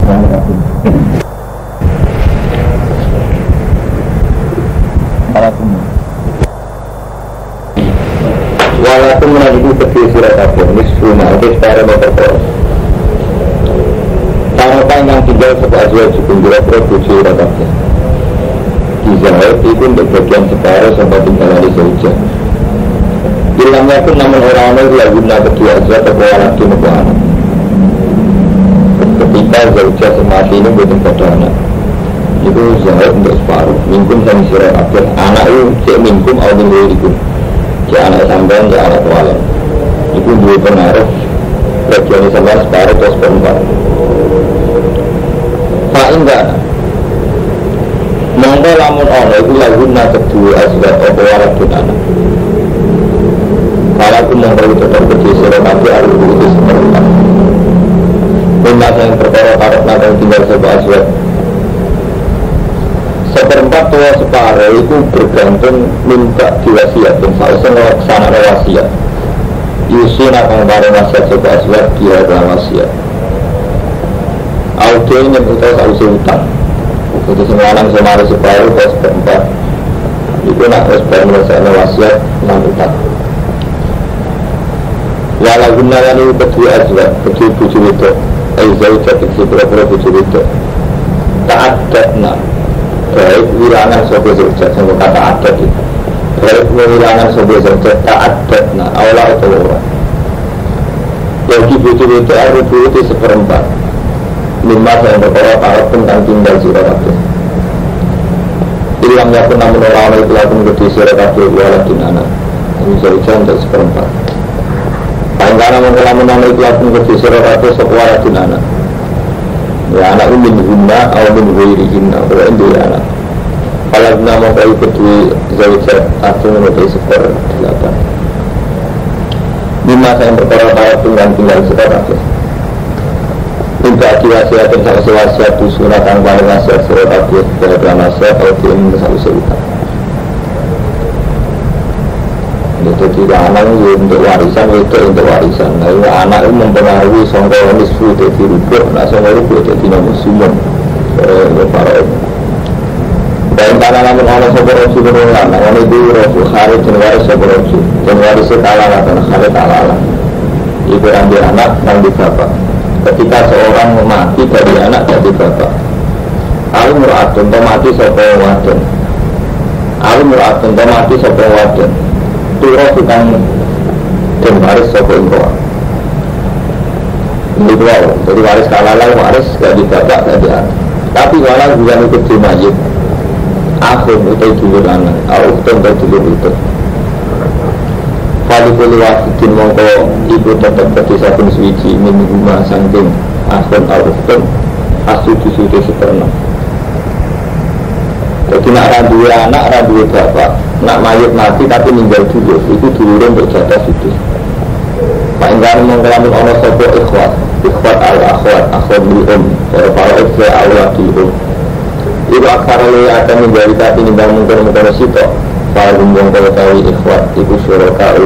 Walaupun menanti kedua surat kabeh nisfuna itu secara motor. Tanggapan yang tinggal sebuah azwaj hukum kira-kira bojo ora kabeh. Izahid itu untuk bagian separuh sampai tinggal hari saja. Bilangnya pun namun orang-orang itu guna kedua azwaj atau anak di muka anak. Ketika zauja semati ini bukan pada anak, itu zahid untuk separuh. Minkum sama sirah kabeh. Anak itu cek minkum atau minggu itu. Cek anak sampean, cek anak tualan. Itu dua pengaruh. Bagian sama separuh atau seperempat. Fa'in gak monggo lamun ono itu laguna kedua azwaj atau waladun anak. Kalau aku monggo itu tetap berjisir nanti harus begitu seperempat. Benda yang perkara taruh nanti tinggal sebuah azwaj seperempat tua separuh itu bergantung minta diwasiatin. Seharusnya melaksanakan wasiat. Yusin akan bareng wasiat sebuah azwaj dia dalam wasiat. Audio ini kita harus utang. Itu sembilan sama harus separuh atau seperempat. Itu nak separuh melaksanakan wasiat enam utang. Walau gunakan itu kedua azwaj, kedua buju itu, azwaj jadi berapa buju itu. Tak ada nak. Baik wilangan sebuah zauja sama kata adat itu. Baik wilangan sebuah zauja tak adat nak awal atau orang. Yang buju itu harus buju seperempat. Lima yang berkora para tentang tinggal sirakabe. Ilangnya pun namun orang itu lakukan gede sirakabe waladun anak. Ini zauja untuk seperempat. Paling karena mengalah itu lakukan gede sirakabe waladun anak. Ya anak ini guna atau min wiri guna kalau itu ya anak. Kalau nama kau kedua zauja atau menurut seper-8. Lima yang berkora para tinggal sirakabe. Tidak diwasiat dan sama wasiat itu sunat yang paling wasiat surat abiyat dalam wasiat atau diin sama seutang. Jadi anak itu untuk warisan itu untuk warisan. Nah anak itu mempengaruhi songkol nisfu jadi rubuk, nak songkol rubuk jadi namun sumun. Para dan karena namun anak songkol rubuk berulang, anak itu rubuk hari jenis songkol rubuk dan warisnya kalah dan hari kalah. Ibu ambil anak, ambil bapak. Ketika seorang mati dari anak jadi bapak, al-mur'atun mati sapa wadon, al-mur'atun mati sapa wadon, turut tukang dan waris sapa ingkoa. Ini dua, jadi waris kalalau waris jadi bapak jadi anak. Tapi walau bukan ikut dimayit, akhun itu dulur anak, al-uktun itu dulur itu. Kalau boleh wafidin mongko ibu tetap berdesa pun suci minumah sangking akhun al-uftun asudu-sudu seperenam. Jadi nak randuwe anak, randuwe bapak, nak mayat mati tapi meninggal dulu, itu dulurun berjatah sudu. Pak Ingkar mengkelamin ono sopo ikhwat al-akhwat, akhwat bil'um, para ikhwat al-akhwat bil'um. Itu akhara akan menjadi tapi nimbang mungkin sitok. Kalau kalau tahu ikhwat itu suraka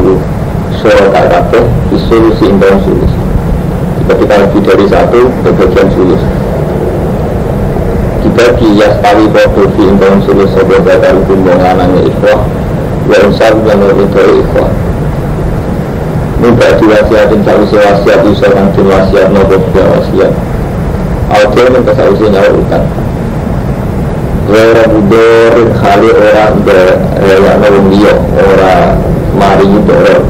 kabeh disolusi indang sulus. Ketika lebih dari satu bagian sulus dibagi yastali bodovi indang sulus sebagai dari pembangunannya ikhwat yang insya yang lebih dari ikhwat. Minta diwasiatin sawisi wasiat usahakan din wasiat nopo dia wasiat audio minta sawisi nyawa utang. Orang budur kali orang beraya nawung dia orang mari itu orang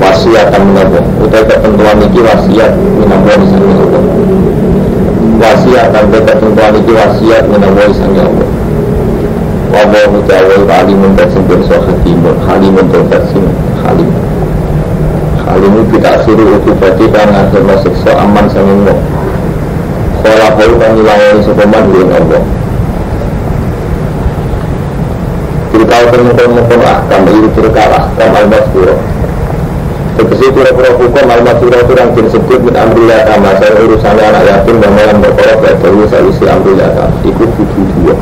wasiat akan menabung. Utai ketentuan ini wasiat menabung di sana Allah. Wasiat akan ketentuan ini wasiat menabung di sana Allah. Wallahu ta'ala alimun bersempur sohatimun halimun terbasin halim. Halimun kita suruh ukubati dan akhir masiksa aman sama kalau baru kami layani sepeman dengan Allah. Beritahu teman-teman ahkam itu berkalah ahkam al-maskurah. Tegesi pura-pura hukum al-maskurah itu yang disebut min amrillah kama saya urusannya anak yatim dan malam berkorok dari salisi amrillah kama. Itu budu dua.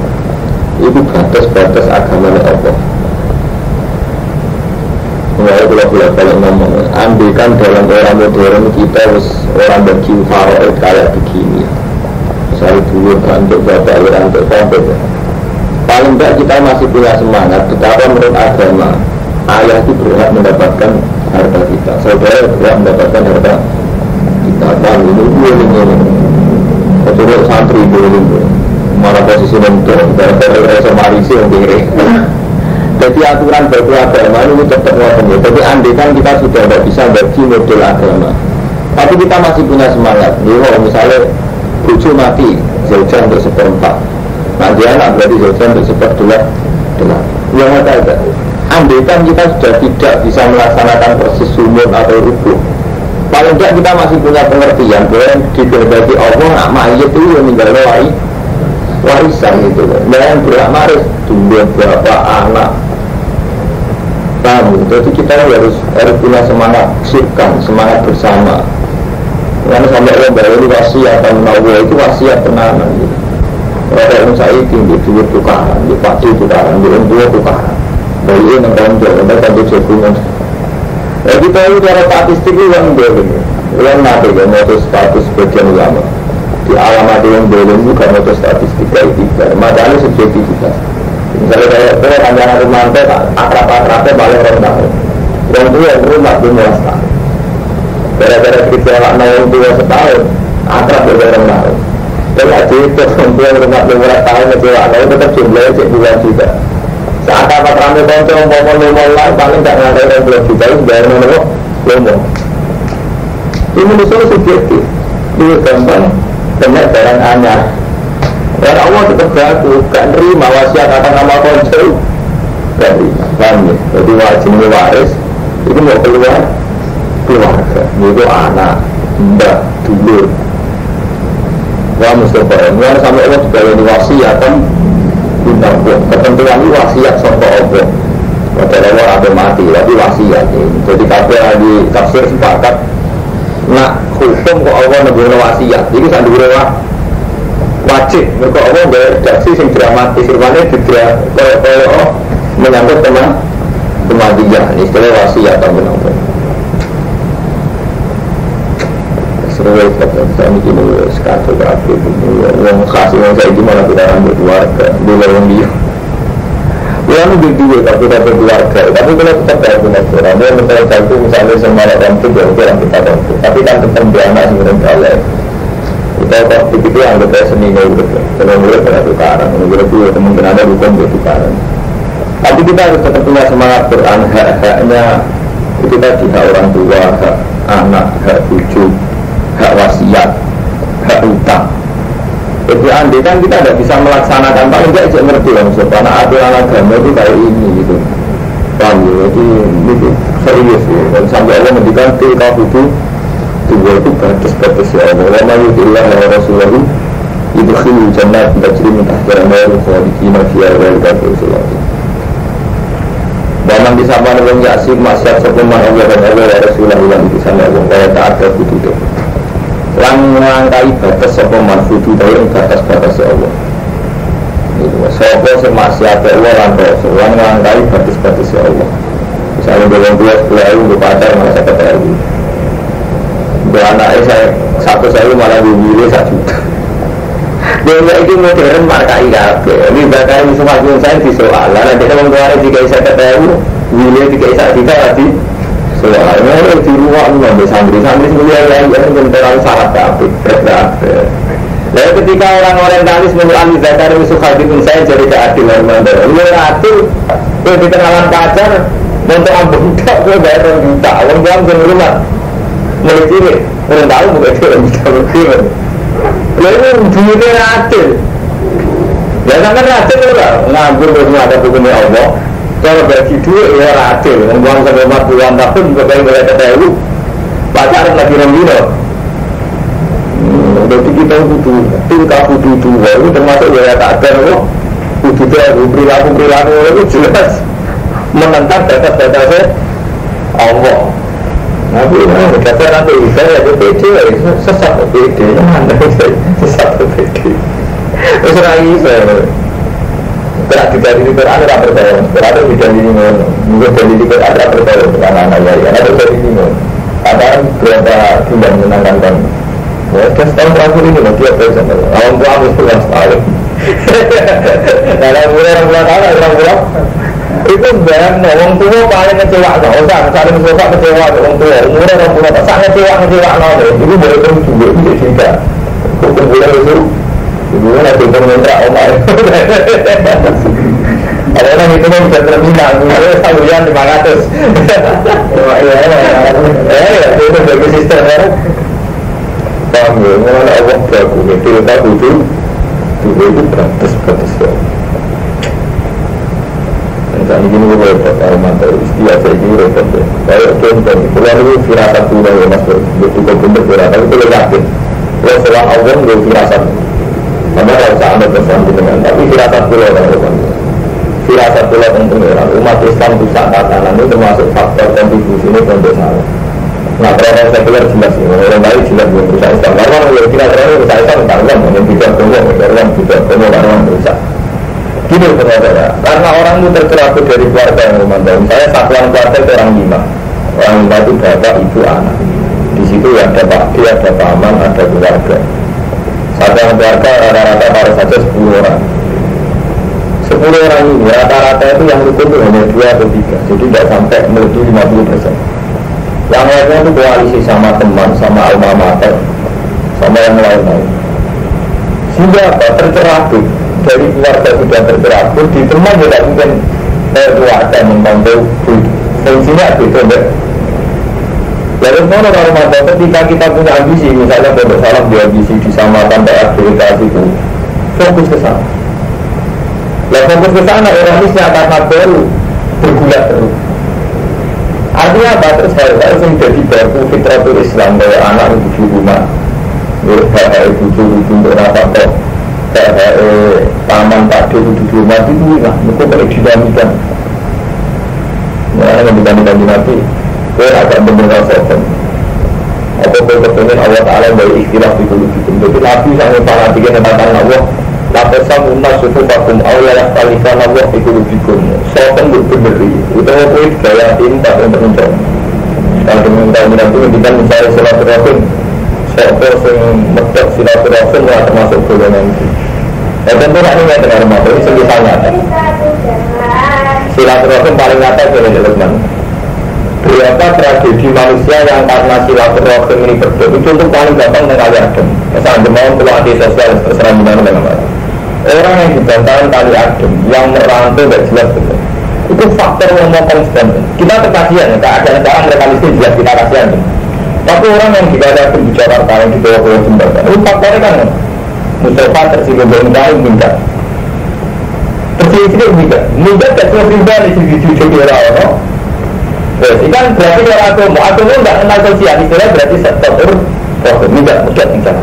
Itu batas-batas agamanya Allah. Mulai kalau balik ngomong, ambilkan dalam era modern kita orang bagi faraid kayak begini. Misalnya dulu kan untuk bapak orang untuk sampai. Paling tidak kita masih punya semangat. Betapa menurut agama ayah itu berhak mendapatkan harta kita, saudara berhak mendapatkan harta kita. Kan ini boleh. Betul santri boleh. Mana posisi mentor, dari rasa marisi yang diri. Jadi aturan bagi agama ini tetap wajib. Tapi andai kan kita sudah tidak bisa bagi model agama, tapi kita masih punya semangat. Jadi misalnya bucu mati, zaujan untuk seperempat. Nanti anak berarti zaujan untuk seperempat. Yang ada. Andai kan kita sudah tidak bisa melaksanakan proses sumur atau rubuh, paling tidak kita masih punya pengertian bahwa dikehendaki Allah nak mayat itu yang meninggal warisan gitu. Dan berak maris tumbuh berapa anak. Jadi kita harus punya semangat sirkan, semangat bersama. Karena sampai Allah bahwa ini wasiat dan menawa itu wasiat tenanan gitu. Ada yang saya tinggi duit tukaran, di pasti tukaran, di dua tukaran. Dari ini yang ronjol, mereka itu cekungan. Jadi kita itu cara statistik itu yang boleh. Yang nanti yang mau status sebagian ulama di alamat yang boleh juga mau statistik kayak tiga. Masalahnya subjektivitas. Misalnya kalau kandangan rumah itu akrab-akrabnya paling rendah. Yang tua rumah itu merasa. Gara-gara kita anak yang tua setahun, akrab itu rendah. Jadi aja itu yang rumah 15 tahun kecewa anak itu tetap jumlahnya cek bulan juga. Saat apa ramai konco ngomong lain paling tak ngadain yang belum juga itu dari mana ngomong. Ini misalnya subjektif. Ini gampang banyak barang anyar. Dan Allah tetap berlaku, gak nerima wasiat atas nama konco. Gak nerima, paham ya? Jadi wajib waris itu mau keluar keluarga, itu anak, mbak, dulur. Wah Mustafa, ini sampai Allah juga ini wasiat kan bintang pun, ketentuan ini wasiat sampai Allah. Padahal Allah ada mati, tapi wasiat ini. Jadi kabel di tafsir sepakat, nak hukum kok Allah nebuna wasiat, ini kan dulu wajib, mereka Allah beredaksi yang dramatis, irwannya juga kalau menyangkut teman kematian, istilah wasiat atau menangkut. Seruai saya mikir sekatu berarti yang khasnya yang saya gimana kita rambut keluarga, dulu yang dia. Yang lebih dua kalau kita berkeluarga, tapi kalau tetap ada keluarga, dia misalnya satu misalnya semua orang itu yang kita bantu, tapi kan tetap dia anak sebenarnya kalau kita waktu itu yang kita seni nggak kalau mulai pada tukaran, mulai itu kemungkinan ada bukan bertukaran. Tapi kita harus tetap punya semangat Quran, hak-haknya itu tadi hak orang tua, hak anak, hak cucu, hak wasiat, hak utang. Jadi andai kan kita tidak bisa melaksanakan, paling tidak cek ngerti lah maksudnya, karena aturan agama itu kayak ini gitu. Paham ya? Jadi itu serius ya. Dan sampai Allah mendikan tilka hudu dua itu batas-batas ya Allah. Wa mayu billah wa rasulahu idkhilu jannat tajri min tahtiha al-anhar khalidina fiha wa la yubghaduna. Dalam disapa dengan yasin masyarakat sepeman Allah dan Allah wa rasulahu yang disana Allah kaya tak ada hudu. Langkai batas sepeman hudu dari batas-batas Allah. Sopo semasiat Allah dan Rasul langkai batas-batas Allah. Misalnya dalam 2-10 untuk pacar merasa ketahui. Untuk anaknya saya malah dimilih 1 juta. Dia itu modern markai kabe. Ini bakal semakin saya di soal. Nanti kalau keluarnya jika saya ketahui, milih jika saya tidak lagi soalnya di rumah mengambil santri-santri semuanya yang terlalu syarat kabe. Lalu ketika orang orientalis mengalami zakar Yusuf pun saya jadi keadilan mandor. Dia adil, dia di kenalan pacar, untuk ampun tak, dia bayar 2 juta. Orang bilang ke rumah, mulai sini, orang tahu bukan dia orang bisa berkira. Lalu dunia adil. Ya sangat adil juga, ngambur bersama ada hukumnya Allah. Kalau bagi duit ya adil, membuang sampai 40 tahun, berbagai mereka tahu. Pacaran lagi rembino. Jadi kita butuh tingkah butuh dua itu termasuk ya tak ada butuh perilaku itu jelas menentang batas-batasnya Allah. Tapi kata nanti saya ada PD sesat PD mana sesat PD terus lagi saya Berat didalili di Quran ada percaya, berat didalili ngono. Mungkin dalili di Quran ada percaya karena anak ya, ada dalili ngono. Ada berapa bulan menangkan. Terus tahun terakhir ini dia present. Awam tua habis pulang setahun. Dalam bulan tahun itu barang orang tua paling ngecewa no, usah saling suka kecewa orang tua. Umurnya orang tua tak sangat ngecewa no. Itu boleh pun juga itu juga. Hukum bulan itu, bulan itu pemerintah omar. Ada orang itu pun bisa terminal, misalnya saluran 500. Ya, itu bagi sistem ya. Paham ya, mana Allah berlaku itu tak butuh, itu batas ya. Dan ini juga repot, armada istilah saya ini repot ya. Saya contoh, kalau itu firasat sudah ya mas, betul betul firasat itu yakin. Kalau setelah Allah itu firasat, karena kalau saya ada pesan dengan, tapi firasat sudah kan. Firasat sudah penting ya. Umat Islam itu saat tatanan itu termasuk faktor kontribusi ini untuk salah. Nah, kalau sekuler jelas ya, orang lain jelas belum berusaha Islam. Karena kalau kita terlalu berusaha Islam, karena yang tidak berusaha. Gini saudara, karena orang itu tercerabut dari keluarga yang memandang. Saya satuan keluarga itu orang 5. Orang 5 itu bapak, ibu, anak. Di situ ada pakde, ada paman, ada keluarga. Satuan keluarga rata-rata baru saja 10 orang. 10 orang ini rata-rata itu yang rukun itu hanya 2 atau 3. Jadi tidak sampai melebihi 50%. Yang lainnya itu koalisi sama teman, sama alma mater, sama yang lain-lain. Sehingga apa? Tercerabut dari keluarga sudah tercerabut, di teman tidak mungkin keluarga membantu fungsinya gitu deh. Lalu mana kalau ketika kita punya ambisi, misalnya pondok salam diambisi disamakan daerah aktivitas itu, fokus ke sana. Lalu fokus ke sana, organisnya karena baru bergulat terus. Artinya apa? Terus saya jadi baku fitratul Islam dari anak ibu di rumah, bapak ibu untuk rapat, paman pakde itu di rumah itu lah, itu boleh dinamikan. Yang dinamikan di nanti, agak benar sopan. Apa berkepengen Allah Taala dari istilah itu. Jadi Nabi sampai para tiga tentang Allah. Lapesam untas suku vakum awalnya kalikan Allah itu lebihkum. Sopan berberi. Itu itu gaya tinta untuk mencoba. Kalau minta itu kita mencari silaturahim. Sopan yang medok silaturahim lah termasuk golongan itu. Tentu ini yang dengar maksud ini sebisanya. Silaturahim paling atas dari teman. Berapa tragedi manusia yang karena silaturahim ini berdua itu untuk paling gampang mengalih adem. Misalnya mau keluar di sosial terserah mana. Orang yang dibantaran tali adem, yang merantau tidak jelas itu faktor yang mau konsisten. Kita terkasihan, keadaan sekarang mereka mesti jelas kita kasihan. Tapi orang yang dibawa di Jakarta yang dibawa ke jembatan, itu faktornya kan Mustafa tersinggung dari minta. Tersinggung minta tak cuma pribadi di jujur orang, no? Berarti kan berarti kalau agama tidak kenal sosial, istilahnya berarti sektor minta mudah tinggal.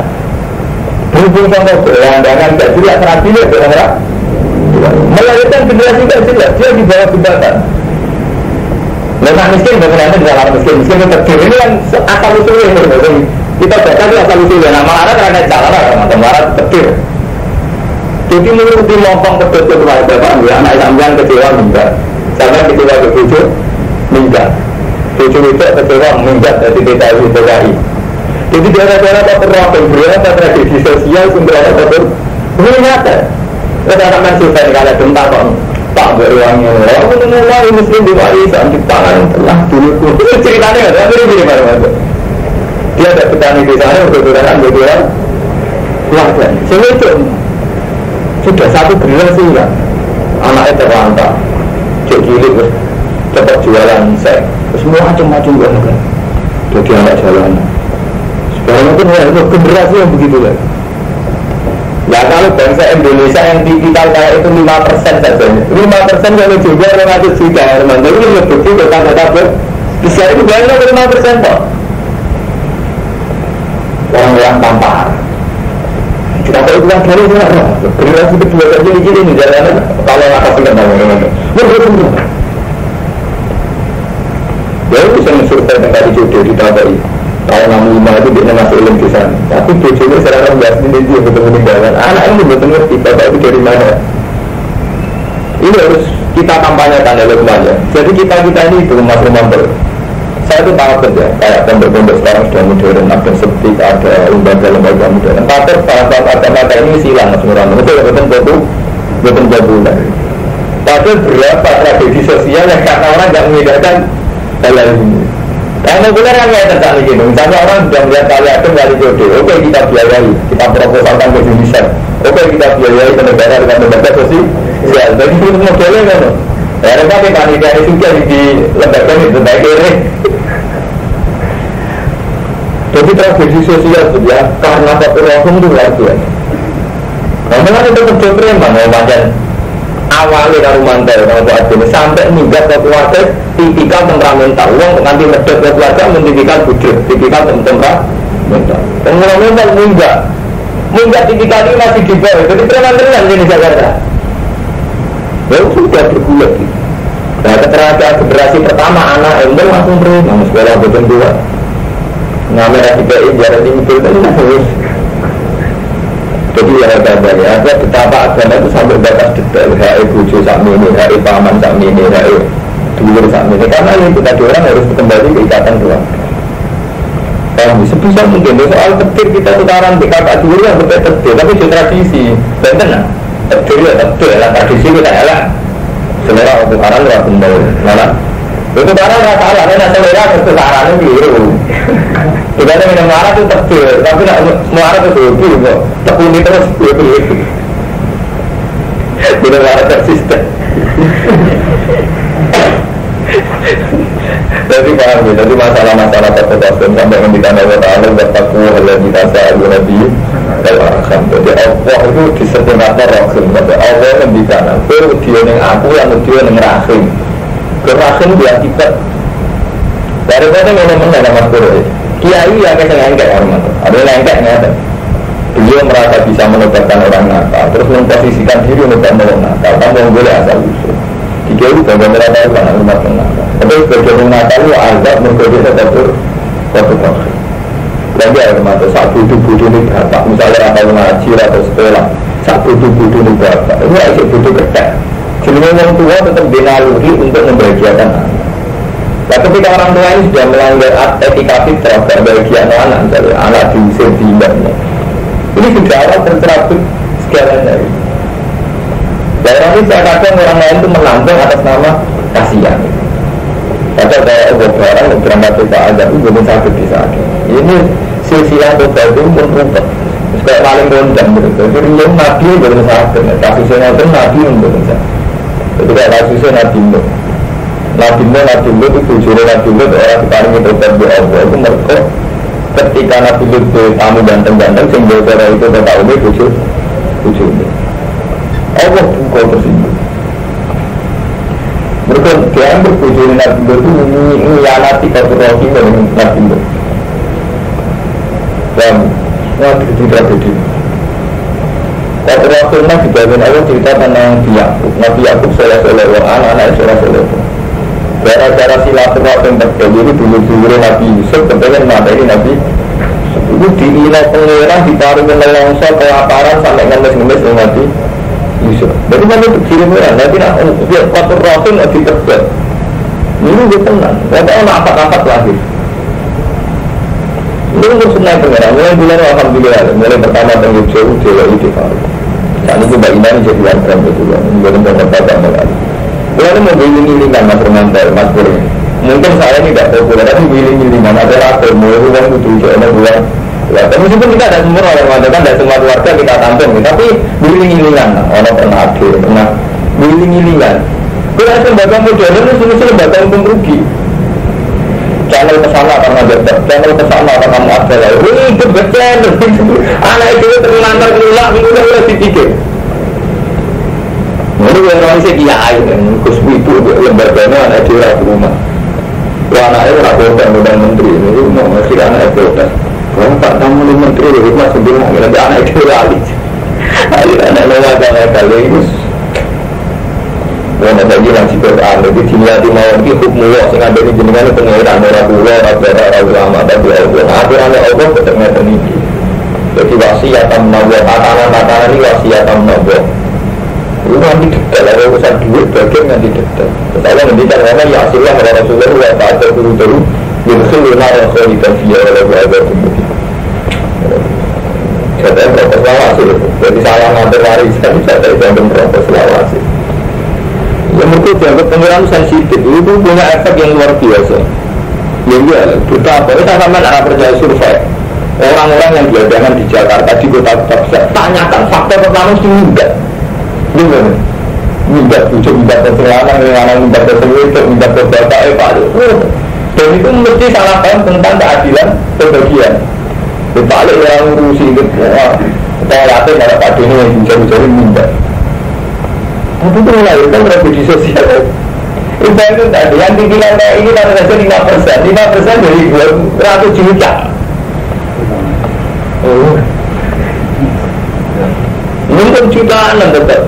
Berhubung sama pelandangan tidak jelas terakhir orang melahirkan generasi tidak jelas dia di bawah jembatan. Memang miskin bagaimana dengan orang miskin itu terjadi ini kan asal usulnya kita baca itu asal usulnya nama anak karena jalan teman-teman marah terjadi. Jadi menurut di lompong kedua keluarga bapak anak sambian kecewa minggat sampai kecewa ke tujuh minggat tujuh itu kecewa minggat dari DKI. Jadi daerah-daerah terrokan berapa tragedi sosial sumber apa ini nyata. Kita akan selesai kalau tentang tak beruangnya. Orang mulai muslim di warisan ciptaan telah dulu. Itu ceritanya ada apa ini mana? Dia ada petani di sana berkeluaran berkeluar keluarga. Semua itu sudah satu generasi lah. Anaknya terlantar, cilik cepat jualan seks. Semua macam-macam kan. Jadi anak jalan. Sekarang itu generasi yang begitu lah. Ya kalau bangsa Indonesia yang digital kayak itu 5% saja. 5% kalau juga 200 juta teman. Jadi ini betul kata-kata bisa itu banyak 5% kok. Orang tampar. Kita tahu itu kan dari mana? Generasi kedua saja ini jalan kalau atas tidak bangun. Betul. Ya bisa mensurvei tentang jodoh ditambahi. Tahun 65 itu dia masih ilmu di sana. Tapi tujuannya sekarang belas ini dia betul-betul meninggalkan. Anak ini betul-betul ngerti bapak itu dari mana. Ini harus kita kampanyekan ya semuanya. Jadi kita ini itu rumah-rumah saya itu sangat kerja, kayak pondok-pondok sekarang sudah modern, ada septik, ada lembaga-lembaga modern. Tapi saat agama ini silang sebenarnya, betul jabulan. Tapi berapa tragedi sosial yang karena orang tidak mengindahkan hal ini. Yang populer kan kayak terjadi gitu. Misalnya orang sudah melihat kali akan kali jodoh, oke kita biayai, kita proposalkan ke Indonesia, oke kita biayai ke negara dengan lembaga sosial. Jadi itu modelnya kan. Ya, tapi panitia itu juga di lembaga itu baik ini. Jadi tragedi sosial itu ya karena populasi itu luar biasa. Memang itu kerja preman, macam awalnya dari mantel kalau buat ini sampai minggat ke keluarga, tipikal temperamental, uang nanti medek ke keluarga, tipikal bujuk, tipikal temperamental. Temperamental minggat tipikal ini masih di bawah. Jadi preman-preman ini Jakarta. Ya sudah bergulat. Nah keterangan generasi pertama anak embel langsung preman, sekolah betul dua. Ngamera tiga ini jarak tinggi itu. Jadi ya ada betapa agama itu sampai batas detail. Hai bucu sakmi ini, hai paman sakmi ini, hai dulur sakmi ini. Karena ini kita orang harus kembali ke ikatan keluarga. Kami sebisa mungkin soal petir kita sekarang di kakak dulu yang betul-betul, tapi di tradisi dan tenang. Betul lah tradisi kita lah. Selera untuk orang luar kembali, mana? Itu barang nggak salah, karena selera kesesarannya biru. Tidak ada minum marah itu tebil, tapi nak marah itu dobil kok. Tekuni terus dobil. Minum marah tersisten. Jadi paham ya, jadi masalah-masalah terpotong sampai mendikan Allah Ta'ala bertakwa Allah kita sa'adu Nabi Al-Akham. Jadi Allah itu disempurnakan Rakhim. Allah mendikan aku, dia yang aku, yang dia yang Rahim. Rahim dia tiba. Daripada ngomong-ngomong ada Mas Pura Kiai yang kayak lengkek orang itu, ada lengkeknya. Beliau merasa bisa menobatkan orang nakal, terus memposisikan diri untuk orang nakal. Kamu boleh asal usul. Kiai itu bagaimana tahu karena umat nakal. Tapi sebagai orang nakal itu azab mengkodenya satu kali. Lagi ada mata saat butuh ini berapa? Misalnya atau ngaji atau sekolah, saat butuh ini berapa? Ini harus butuh ketek. Jadi orang tua tetap dinaluri untuk membahagiakan anak. Nah ketika orang tua ini sudah melanggar etika fitrah dan bahagia anak, misalnya anak diusir diimbangnya, ini sudah awal tercerabut sekian dari. Daerah ini saya kadang orang lain itu menanggung atas nama kasihan. Padahal kayak orang berangkat kita ada itu belum sakit di sana. Ini silsilah atau batu pun rumput. Kayak paling rondang begitu. Jadi yang nabi belum sakit. Kasusnya itu nabi belum sakit. Itu kayak kasusnya nabi belum. Nabi itu tujuan Nabi itu orang sekarang itu terjadi Allah itu mereka ketika Nabi itu tamu ganteng-ganteng sehingga orang itu tahu dia tujuan Allah buka tersinggung mereka diambil tujuan Nabi itu menyianati kotorasi dengan Nabi itu dan Nabi tidak berdiri kotorasi Nabi dibagian Allah cerita tentang Nabi Yakub soleh-soleh anak-anak soleh-soleh gara-gara silaturahim terjadi dulu-dulu Nabi Yusuf kemudian materi Nabi itu diilah pengeran ditaruh melongso kelaparan sampai ngemes-ngemes Nabi Yusuf. Jadi Nabi berkirim orang Nabi nak biar silaturahim Nabi terjadi ini dia tenang walaupun apa-apa lahir ini untuk senang pengeran mulai bulan Alhamdulillah mulai pertama tanggung jauh jauh itu saat itu Mbak Iman jadi antara betul belum mempertahankan lagi. Kalau mau giling-gilingan Mas Romantel, Mas Pur, mungkin saya ini tidak populer, tapi giling-gilingan ada rasa, mulai uang itu ada bulan. Ya, meskipun kita ada semua orang ada kan, ada semua keluarga kita tampung, tapi giling-gilingan, orang pernah ada, pernah giling-gilingan. Kalau ada lembaga modern itu semua lembaga untung rugi. Channel kesana karena dapat, channel kesana karena ada lah. Ini itu berchannel, anak itu terlantar keluar, udah dipikir. Ini orang saya kiai kan, kusbu itu lembaganya anak dia di rumah. Anaknya orang protes modal menteri, ini mau ngasih anak protes. Kalau tak tamu di menteri, rumah sembilan, nanti anak itu lagi. Anak lewat kali itu. Kalau ada bilang si Quran, jadi dimiliki mau di hukum Allah, sehingga dari jenengan pengeran orang pulau, orang ulama, tapi Allah. Aturannya Allah tetap ngerti ini. Jadi wasiat menabuh, tatanan ini wasiat menabuh. Itu nanti detail, ada urusan duit, bagian nanti detail. Saya mendikan karena ya hasilnya kalau Rasulullah wa ta'ala guru-guru yudhuluna rasulullah via wala-wala kemudian. Jatah proses lawasi, jadi salah ngambil warisan, jatah itu ambil proses lawasi. Yang berikut dianggap pengiran sensitif, itu punya efek yang luar biasa. Ya iya, kita apa? Kita sama arah percaya survei. Orang-orang yang diadakan di Jakarta, di kota-kota besar, tanyakan faktor pertama itu enggak. Gimana? Minta bujuk, minta keselamatan, minta keselamatan, minta keselamatan, dan itu mesti salah paham tentang keadilan kebagian. Balik orang urusi itu, kita latih pada padu ini yang bicara-bicara minta. Tapi itu melahirkan revolusi sosial. Itu tak ada yang dibilang kayak ini pada dasar 5% dari 200 juta. Mungkin jutaan tetap.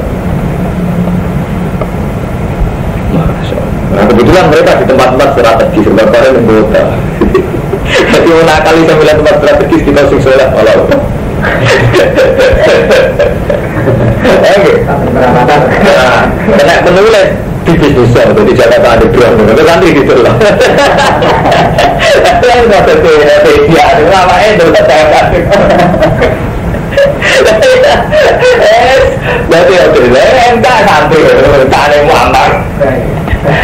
Nah, kebetulan mereka di tempat-tempat strategis, sebabnya di kota. Jadi menakali 9 tempat strategis kita sukses walau. Oke. Karena penulis di bisnis jadi Jakarta ada 2, itu nanti gitu loh. Saya nggak setia, lama itu saya kasih. Jadi oke, MK nanti tak ada muammar.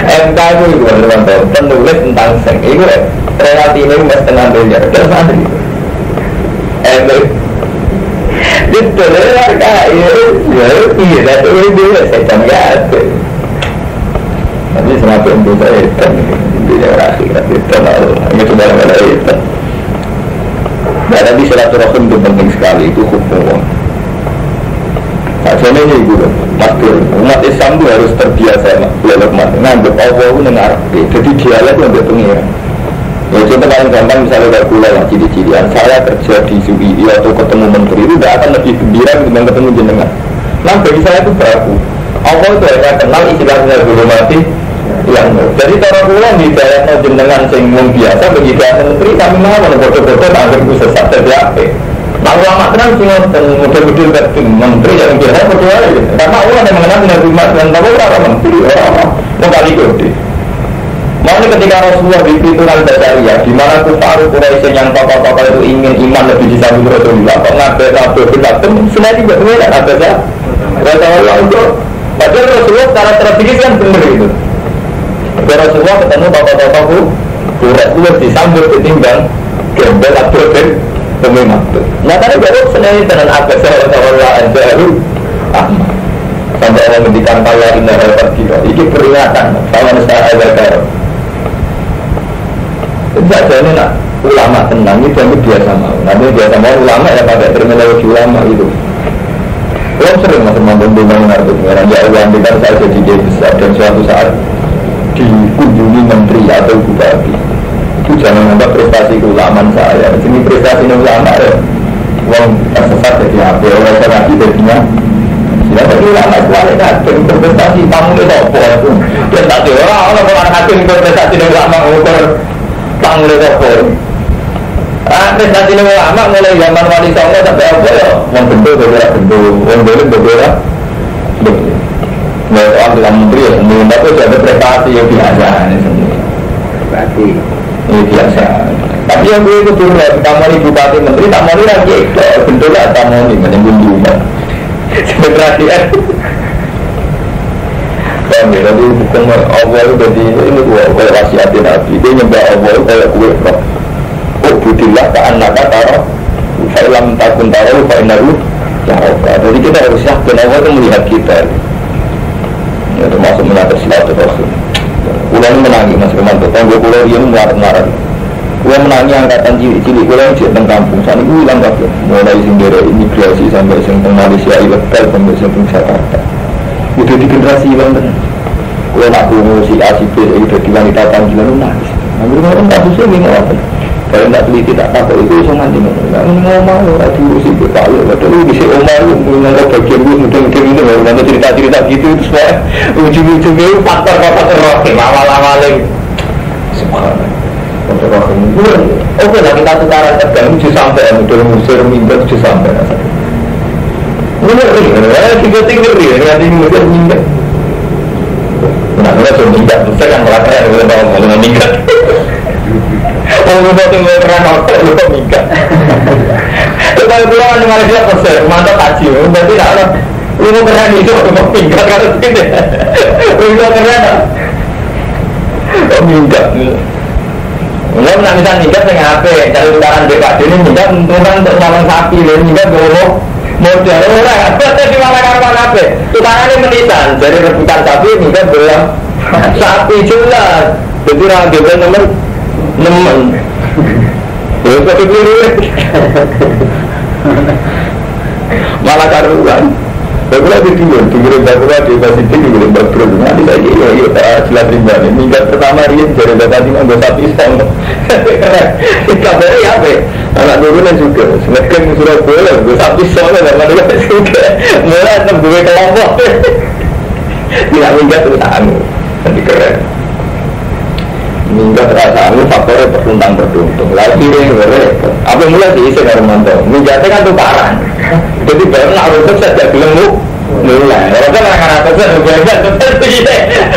MK itu teman-teman penulis tentang seng itu relatif ini mas tenang dunia terus nanti MK itu mereka iya tapi itu saya jangan tapi semakin itu saya hitam intinya akhirat itu itu barang-barang itu. Nah tadi silaturahim itu penting sekali, itu hukum. Nah sebenarnya itu umat Islam itu harus terbiasa lelok mati nganggep Allah itu dengar jadi dialek yang berpengiran. Ya contoh paling gampang misalnya kalau gula yang ciri-cirian saya kerja di SUI atau ketemu menteri itu tidak akan lebih gembira ketimbang ketemu jenengan. Nah bagi saya itu berlaku Allah itu hanya kenal istilahnya belum mati yang jadi cara gula di daerah jenengan sing biasa bagi daerah menteri kami mau bodoh-bodoh anggap itu sesat dari apa. Nah ulama terang sih model-model dari menteri yang biasa berdua karena orang yang mengenal dengan rumah dan tahu berapa menteri mau kali gede. Makanya ketika Rasulullah di Pintunan Basaria, di mana Kufaru Quraisy yang tokoh-tokoh itu ingin iman lebih disambung Rasulullah, kok ngabe semua juga benar ada ya. Rasulullah itu, padahal Rasulullah secara strategis kan benar itu. Rasulullah ketemu tokoh-tokoh Quraisy disambung ketimbang gembel atau pemimpin. Nah tadi baru senang dengan apa Rasulullah Al-Baru sampai orang mendikan kaya indah dapat kira. Ini peringatan sama Nusra Al-Baru. Tidak ini nak ulama tenang itu yang biasa mau. Nanti biasa mau ulama ya pakai terminologi ulama itu. Kalau sering masuk membantu itu mengenai jauhan dengan saya jadi dia besar dan suatu saat dikunjungi menteri atau bupati itu jangan anggap prestasi keulamaan saya. Ini prestasi ulama ya. Uang tersesat jadi apa? Orang terlaki jadinya. Tidak ada ulama selalu kadang berprestasi kamu itu apa itu? Dia tak ada orang kadang berprestasi ulama ukur kamu itu apa? Prestasi ulama mulai zaman Wali Songo sampai apa ya? Yang bentuk berbeda bentuk, yang berbeda. Nah, orang dalam menteri ya semua, tapi ada prestasi yang biasa ini semua. Berarti ini biasa. Tapi yang gue itu dulu lah, tamu bupati menteri, tamu lagi itu bentuknya tamu ini menyembun rumah. Sebenarnya kan kami tadi bukan Allah itu jadi ini gua kalau wasiatin Nabi dia nyembah Allah kalau gue kok budillah ta'an naka taro fa'ilam takun taro fa'inaru ya jadi kita harus yakin Allah itu melihat kita ya termasuk mengatur silaturahim. Ulang menangi Mas Kemanto tangga pulau dia melarat-melarat gue menangi angkatan cilik-cilik gue yang tentang kampung saat itu hilang kabel mulai sendiri imigrasi sampai senteng Malaysia ilegal sampai senteng Jakarta udah di generasi hilang benar gue nak si A, si B udah di wanita panggilan lu nangis hampir orang kasusnya ini ngelapan kalau tidak teliti tak takut itu sama nanti ini ngomong orang diurusi berkali padahal bisa omong lu menganggap bagian gue mudah-mudahan ini nanti cerita-cerita gitu itu semua ujung-ujungnya itu faktor-faktor rohim awal-awalnya subhanallah oke lah kita sekarang terganggu sampai mudah musir minta sampai ngeri, tiga-tiga ngeri, nanti kemudian minggat. Nah, kalau sudah minggat, saya kan melakukan yang kita tahu mau minggat. Kalau kita tunggu terang hotel, lupa minggat. Kalau pulang di Malaysia persen, mantap haji, berarti tak ada. Lu mau keren itu, mau minggat kalau tidak. Lu mau keren, kok minggat? Enggak pernah bisa minggat dengan HP, kalau utaran BKD ini minggat untungan untuk nyalon sapi, minggat ngomong modal orang, di mana kapan HP? Utarannya menisan, jadi rebutan sapi minggat bilang sapi jelas, jadi orang bebas nemen. Ya kok dipilih malah karuan. Aku lagi tinggal bapak di pasir tinggal bapak nanti lagi ya silat rimba ini minggat pertama dia jadi bapak tinggal nggak sapi song. Kabarnya ya be anak dulu juga semakin Surabaya nggak sapi song dan mana juga mulai nembus kelompok. Tidak minggat terus anu jadi keren. Minggat terasa anu faktornya bertentang berduntung lagi deh repot apa mulai diisi dari mantau minggatnya kan tukaran jadi baru lalu saja belum mulai orang kan akan atasnya berbeda seperti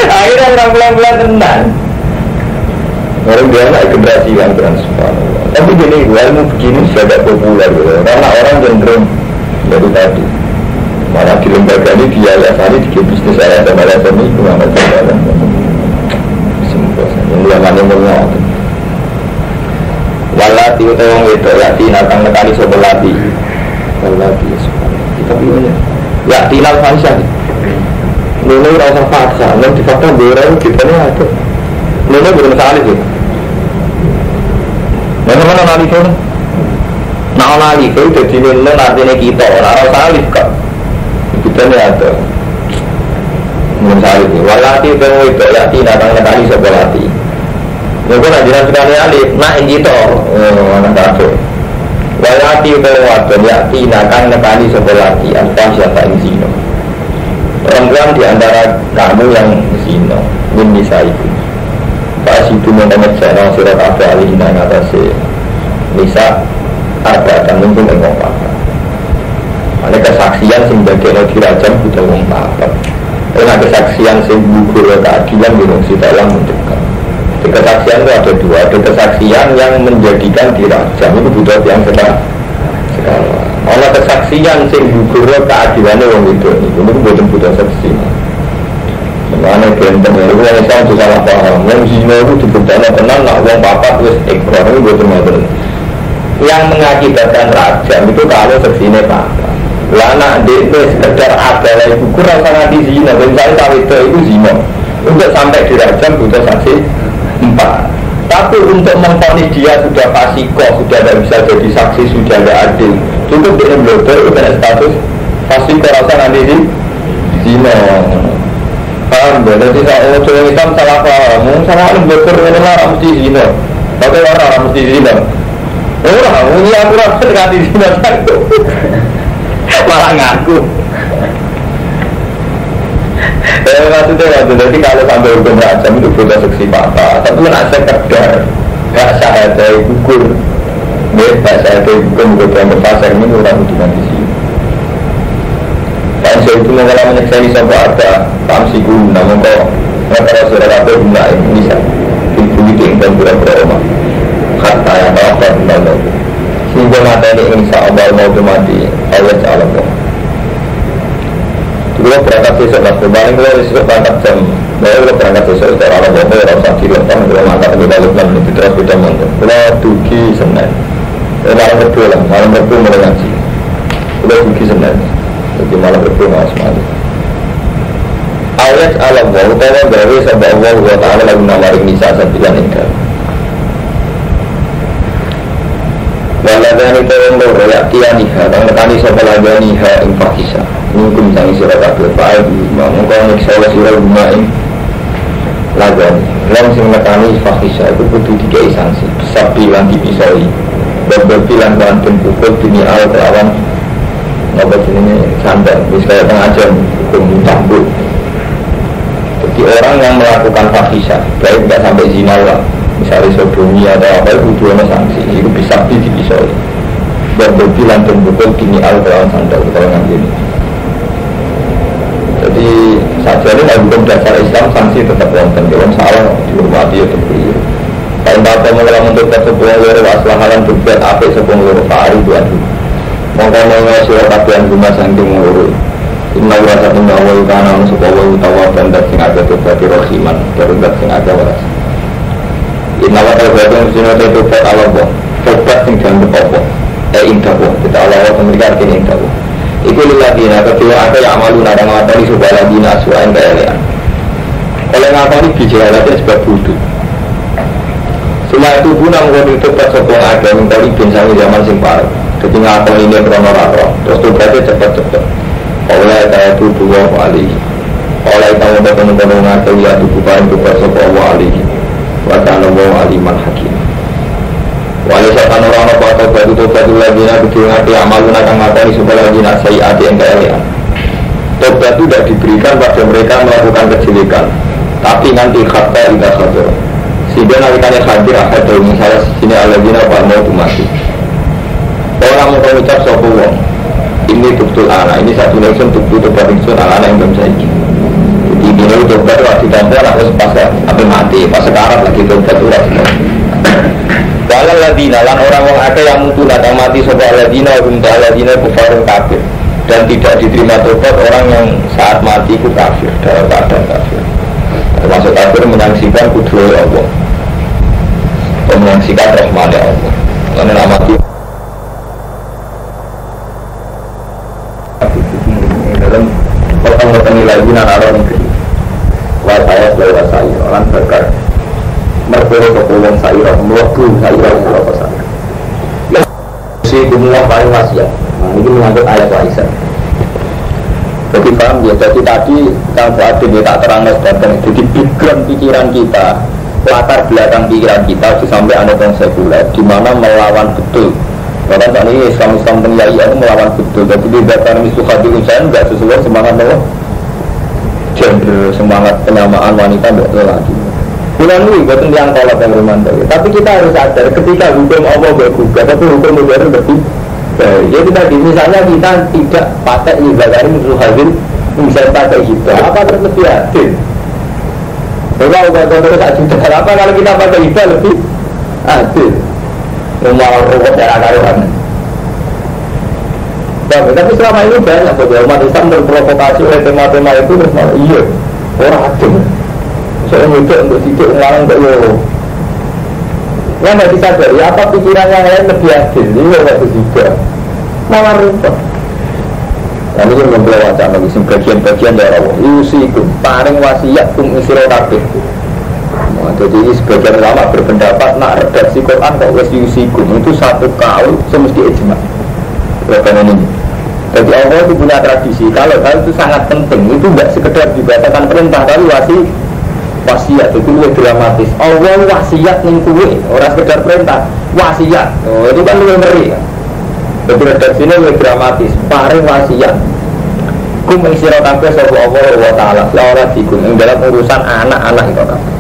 akhirnya orang bulan-bulan tenang orang biasa generasi yang transparan tapi gini ilmu begini sudah populer karena orang cenderung dari tadi malah di lembaga ini dia hari di bisnis saya sama ini gimana jalan yang mengenai walati utawang itu yakti natang nekali sobelati walati tapi ini yakti nal fansah ini rasa faksa nanti fakta berang kita ini ada ini bukan sekali sih mana nali itu nali itu jadi ini artinya kita orang salih kak kita ini ada bukan sekali sih walati utawang itu yakti natang nekali sobelati mungkin ajaran sekali alif, nak ingito, anak kafir. Walati berwaktu yakti nakan nekani sebelati alfah siapa insino. Perempuan di antara kamu yang insino, min nisa itu. Pas itu mengenai cara surat apa alih yang atasnya nisa ada dan mungkin engkau apa. Ada kesaksian sing bagian dirajam buta wong apa. Ada kesaksian sing gugur keadilan di si dalam mendekat. Kesaksian itu ada dua, ada kesaksian yang menjadikan dirajam itu butuh yang sekarang. Oleh kesaksian sing gugur keadilannya orang itu butuh saksi. Mana benteng itu yang Islam itu salah paham. Yang zina itu dibuktikan tenang, nak uang bapak terus ekor itu butuh modern. Yang mengakibatkan rajam itu kalau saksinya papa. Lana itu sekedar adalah gugur rasa di zina, misalnya kalau itu zina. Untuk sampai dirajam butuh saksi. 4. Tapi untuk memfonis dia sudah fasikoh, sudah tidak bisa jadi saksi, sudah tidak adil. Cukup dia blogger itu ada status fasikoh rasa nanti di zina. Paham ya? Jadi saya orang Islam salah paham. Salah blogger ini orang mesti zina. Tapi orang mesti zina. Orang ini aku rasa ganti zina satu. Malah ngaku. Maksudnya jadi kalau sampai hukum rajam itu butuh saksi papa. Tapi nak sekedar gak syahadah gugur, gak syahadah hukum butuh yang berpasar ini orang hubungan di sini. Dan saya itu mengalami menyekseni sampai ada tamsi guru, namun kok kalau sudah ada guna ini bisa dibuiting dan pura-pura rumah. Kata yang apa benar sehingga mata ini insya Allah mau mati Allah Taala. Kalau berangkat besok lah, kemarin kalau besok berangkat jam, kalau berangkat besok itu orang bapak orang sakit lepas, kalau mantap itu balik lagi itu terus beda mantu. Kalau dugi Senin, malam berdua lah, malam berdua mulai ngaji. Kalau dugi Senin, jadi malam berdua nggak semali. Ayat alam wah, utawa gawe sabda Allah wa Taala lagu namaring nisa sembilan ingkar. Waladani tawang royak tianiha, tang nekani sopaladaniha infakisa. Mungkin misalnya surat kabel Pak mengkau nyiksa Allah surat bumain lagani yang sing nekani fakisa itu kudu dikai sanksi sapi lan dipisoi beberapa lan banten pukul dini al kelawan ngobat ini sandal misalnya pengajian hukum tambut. Jadi orang yang melakukan fakisa baik tidak sampai zina lah misalnya sodomi atau apa itu kudu ada sanksi itu bisa dipisoi beberapa lan pukul dini al kelawan sandal kalau ngambil ini tobat sebuah loro aslahalan berbuat apik sebuah loro fa'ari tuan mongko menawa sira kabeh guna saking loro inna wa ta'ala wa kana sebuah utawa bandar sing ada tobat rohiman terus sing ada waras inna wa ta'ala sing ada tobat Allah tobat sing jangan apa indah kita Allah memberikan kini indah iku liladina kedua ada yang amalu nadang matani subah ladina aswa'in kayalian oleh ngakoni bijahalatnya sebab budu setelah itu guna mengkoni tobat sopong ada mengkoni binsangi zaman sing paruh jadi ngakoni ini krono-raro terus tobatnya cepat-cepat oleh kaya tubuh wa alihi oleh kamu bertemu-temu ngakoni ya tubuh paling tobat sopong wa alihi wa kana wa aliman hakim wali setan orang apa atau batu tobat lagi nak ngati amalu nak ngakoni subah ladina sayyati yang kayalian tobat itu tidak diberikan pada mereka melakukan kejelekan tapi nanti kata tidak hadir sehingga nalikannya hadir akhir dari misalnya sini aladina apa mau mati orang mau mengucap sopo wong ini betul anak ini satu nation betul betul anak yang belum saya jadi ini tobat wajib tampil harus pas apa mati pas sekarang lagi tobat itu wajib walau ladina lan orang ada yang mutu datang mati sopo aladina untuk aladina kufarun kafir dan tidak diterima tobat orang yang saat mati itu kafir dalam keadaan kafir termasuk kafir menyaksikan kudu Allah atau menyaksikan rahmat Allah karena nama itu dalam potong-potong lagi narara negeri wasaya selalu wasaya orang berkar merpuluh kepulung sayur melukul sayur apa saja si semua paling wasiat ini menganggut ayat waisan jadi paham ya, jadi tadi Kang Fuadin ya tak terang dan jadi background pikiran kita latar belakang pikiran kita itu sampai ada yang sekuler di mana melawan betul bahkan saat ini Islam penyai itu melawan betul jadi di dasar misuhadi usaha enggak sesuai semangat bahwa gender, semangat penyamaan wanita enggak lagi bulan ini betul yang tolak yang romantis tapi kita harus sadar ketika hukum Allah bergugah tapi hukum modern lebih jadi tadi misalnya kita tidak pakai ibadahnya musuh hadir misalnya pakai hibah apa lebih adil kalau kita tak cinta apa kalau kita pakai hibah lebih adil memang ruwet darah karuan tapi selama ini banyak bahwa umat Islam terprovokasi oleh tema-tema itu terus iya orang adil saya mudah untuk sidik ngelarang untuk yo yang tidak disadari apa pikiran yang lain lebih adil ini waktu juga malah rumput ini yang membelah wajah bagi bagian-bagian dari Allah yusikum paring wasiat kum isiro kabeh jadi sebagian ulama berpendapat nak redaksi Quran kok wes yusikum itu satu kaul semesti ijma ini jadi Allah itu punya tradisi kalau hal itu sangat penting itu tidak sekedar dibacakan perintah tapi wasiat itu lebih dramatis Allah wasiat ning kuwe orang sekedar perintah wasiat itu kan lebih ngeri kan jadi redaksinya lebih dramatis paring wasiat kum isiro kabeh sapa Allah wa ta'ala seorang dikum yang dalam urusan anak-anak itu kabeh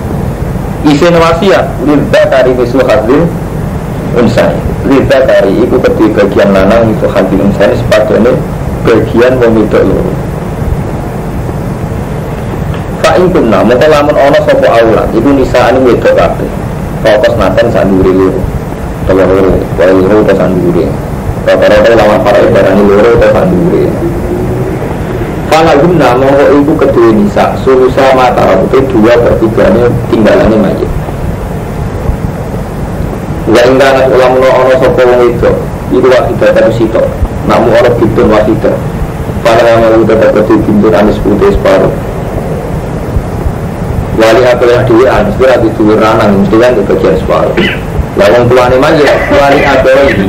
isin wasiat lidha kari misu hadin unsai lidha kari itu kedua bagian lanang misu hadin unsai sepatutnya bagian memidok loro fa'in kunna maka lamun ono sopo aulat itu nisa'ani wedok kabeh fokus naten sanduri loro telur loro wali loro ke sanduri rata-rata lawan para ibarani loro ke sanduri falagum nama itu kedua nisa sulusa mata itu 2/3 tinggalannya mayit wa ingkana ulam ono sopo wong itu wakidah tapi sitok namun orang bintun wakidah pada nama itu tetap bintun anis putih separuh wali apa yang diwian setelah dituwir ranang mesti kan di bagian separuh lawang tuane mayit wali apa ini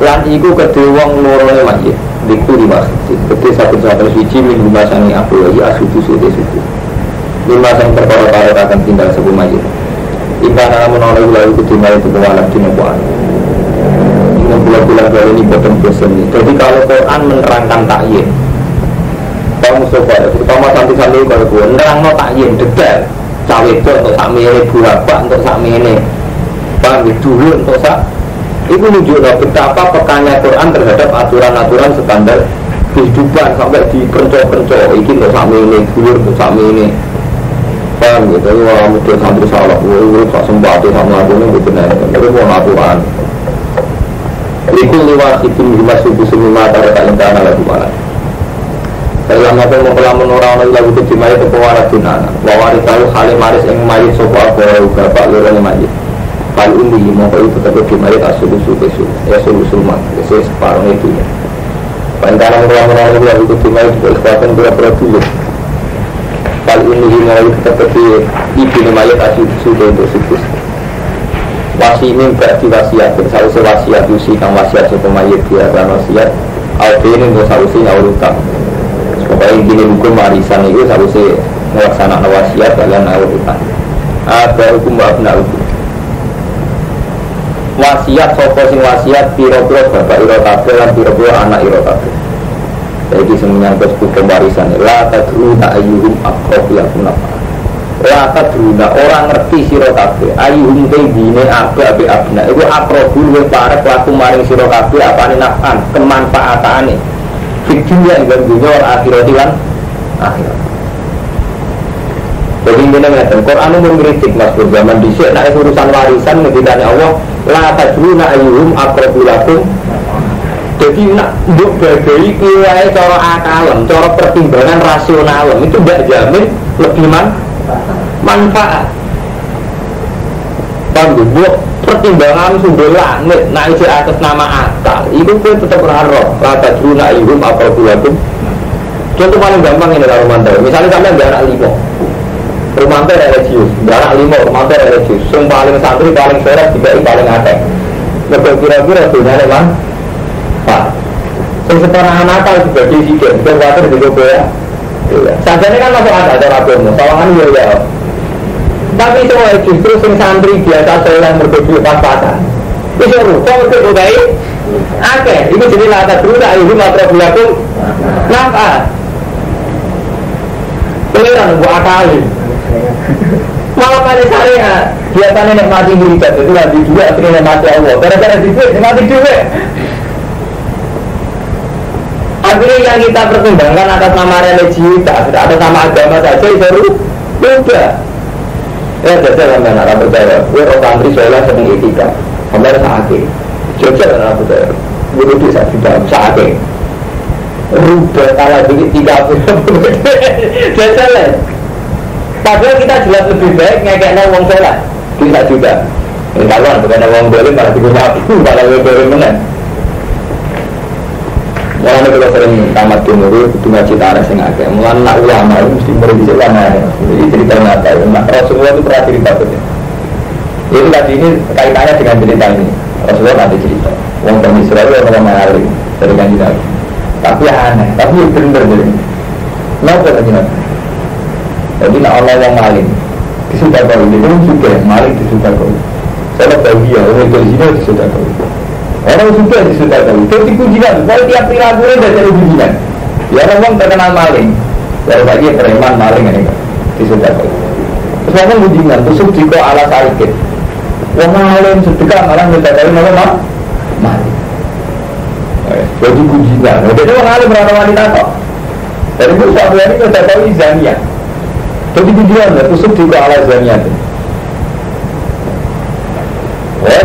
lan iku kedhe wong lorone mayit diku di masjid kedhe satu-satu suci min dimasani aku lagi asutu suci lima sang perkara-kara akan tinggal sebuah mayit ikan namun oleh ulah itu tinggal itu kewalan di nubuan ini bulan-bulan kali ini bottom bosen ini jadi kalau Quran menerangkan takyin kamu sobat terutama santi-santi kalau gue nerang no takyin detail cawe itu untuk sami ini berapa untuk sami ini paham dulu untuk sak itu menunjukkan betapa pekannya Quran terhadap aturan-aturan standar kehidupan sampai di pencok-pencok ini untuk sami ini dulu untuk sami ini Paham gitu, orang muda santri salah, gue tak sempat sama aku ini benar, tapi mau lakukan. Ikut lewat itu lima subuh semua antara tak intana lagi mana. Dalam apa mau kelamun orang lagu itu dimai ke pewaris tunana. Wawari tahu hal maris yang mayit sopo apa bapak lorong mayit. Hal ini mau itu tetap dimai asulusul besul, ya sulusul mat, ya separuh itu. Pantana orang lagu itu dimai itu kekuatan berapa dulu. Hal ini mau itu tetap di mayit asulusul untuk situs. Wasi ini berarti wasiat, seharusnya wasiat usi kang wasiat sopo mayit dia kan wasiat. Aldi ini untuk seharusnya ngawurutang. Supaya gini hukum warisan itu seharusnya melaksanakan wasiat kalian ngawurutang. Ada hukum babna hukum. Wasiat sopo sing wasiat piro-piro bapak irotabe dan piro-piro anak irotabe. Jadi semenyangkut hukum warisan. La tadru ta'ayyuhum akrobu yakum nafa'ah. Rata duna orang ngerti sira kabeh ayuhum dine abe abna iku akrobul wa parek laku maring sira kabeh apane nafan kemanfaatane fidunya ing dunya akhirat lan akhirat. Jadi ini ngeten Quran mengkritik Mas zaman dhisik nek urusan warisan ngedikane Allah la tadruna ayuhum akrobul lakum. Jadi nak mbok bagi kiai cara akalem, cara pertimbangan rasional itu tidak jamin lebih manfaat. Kan buat pertimbangan sumber langit naik di atas nama akal itu pun tetap roh rata druna ihum apa bulatum. Contoh paling gampang ini kalau mantau misalnya sampai ada anak 5 rumah teh religius anak 5 rumah teh religius yang paling santri paling sholat juga paling akeh kira-kira dunia memang pak yang setengah nakal sebagai sikit dan wajar juga ya sajanya kan masuk ada agama sawangan ya tapi itu justru sing santri biasa sholat berdua pas-pasan itu rupa itu baik oke itu jadi lata dulu tak itu matra bulakum nampak pilihan buat akali malah pada syariat biasanya nikmati hirikat itu lagi juga akhirnya nikmati Allah gara-gara duit nikmati duit. Akhirnya yang kita pertimbangkan atas nama religiusitas atas nama agama saja itu udah ya jajah sampai nak percaya gue orang santri sholat sering etika sampai sakit jajah nak percaya gue udah sakit rubah kalah dikit 30 jajah lah. Padahal kita jelas lebih baik ngekeknya uang sholat bisa juga kalau bukan uang boleh malah digunakan aku malah boleh menang. Mulanya kalau sering tamat dulu itu ngaji tarikh sing akeh. Mulanya nak ulama itu mesti merevisi ulama. Jadi cerita nyata. Nah, Rasulullah itu pernah cerita betul. Itu tadi ini kaitannya dengan cerita ini. Rasulullah nanti cerita. Wong Bani Israil orang Ma'alim dari kanji Nabi. Tapi aneh, tapi benar jadi. Kenapa kanji Nabi? Jadi nak orang yang Ma'alim disuka kau, dia pun suka Ma'alim disuka kau. Saya tahu dia, orang itu di sini disuka kau. Orang suka disuka kau. Itu dipujikan. Kalau tiap perilakunya sudah jadi pujikan. Ya orang terkenal maling. Kalau lagi preman maling ini disuka kau. Terus orang pujikan. Terus jika ala sarikit. Orang maling sedekah malah minta kau malah maling. Jadi pujikan. Jadi orang maling berapa wanita kok. Dari itu suatu hari minta kau izania. Jadi pujikan. Terus jika ala izania itu.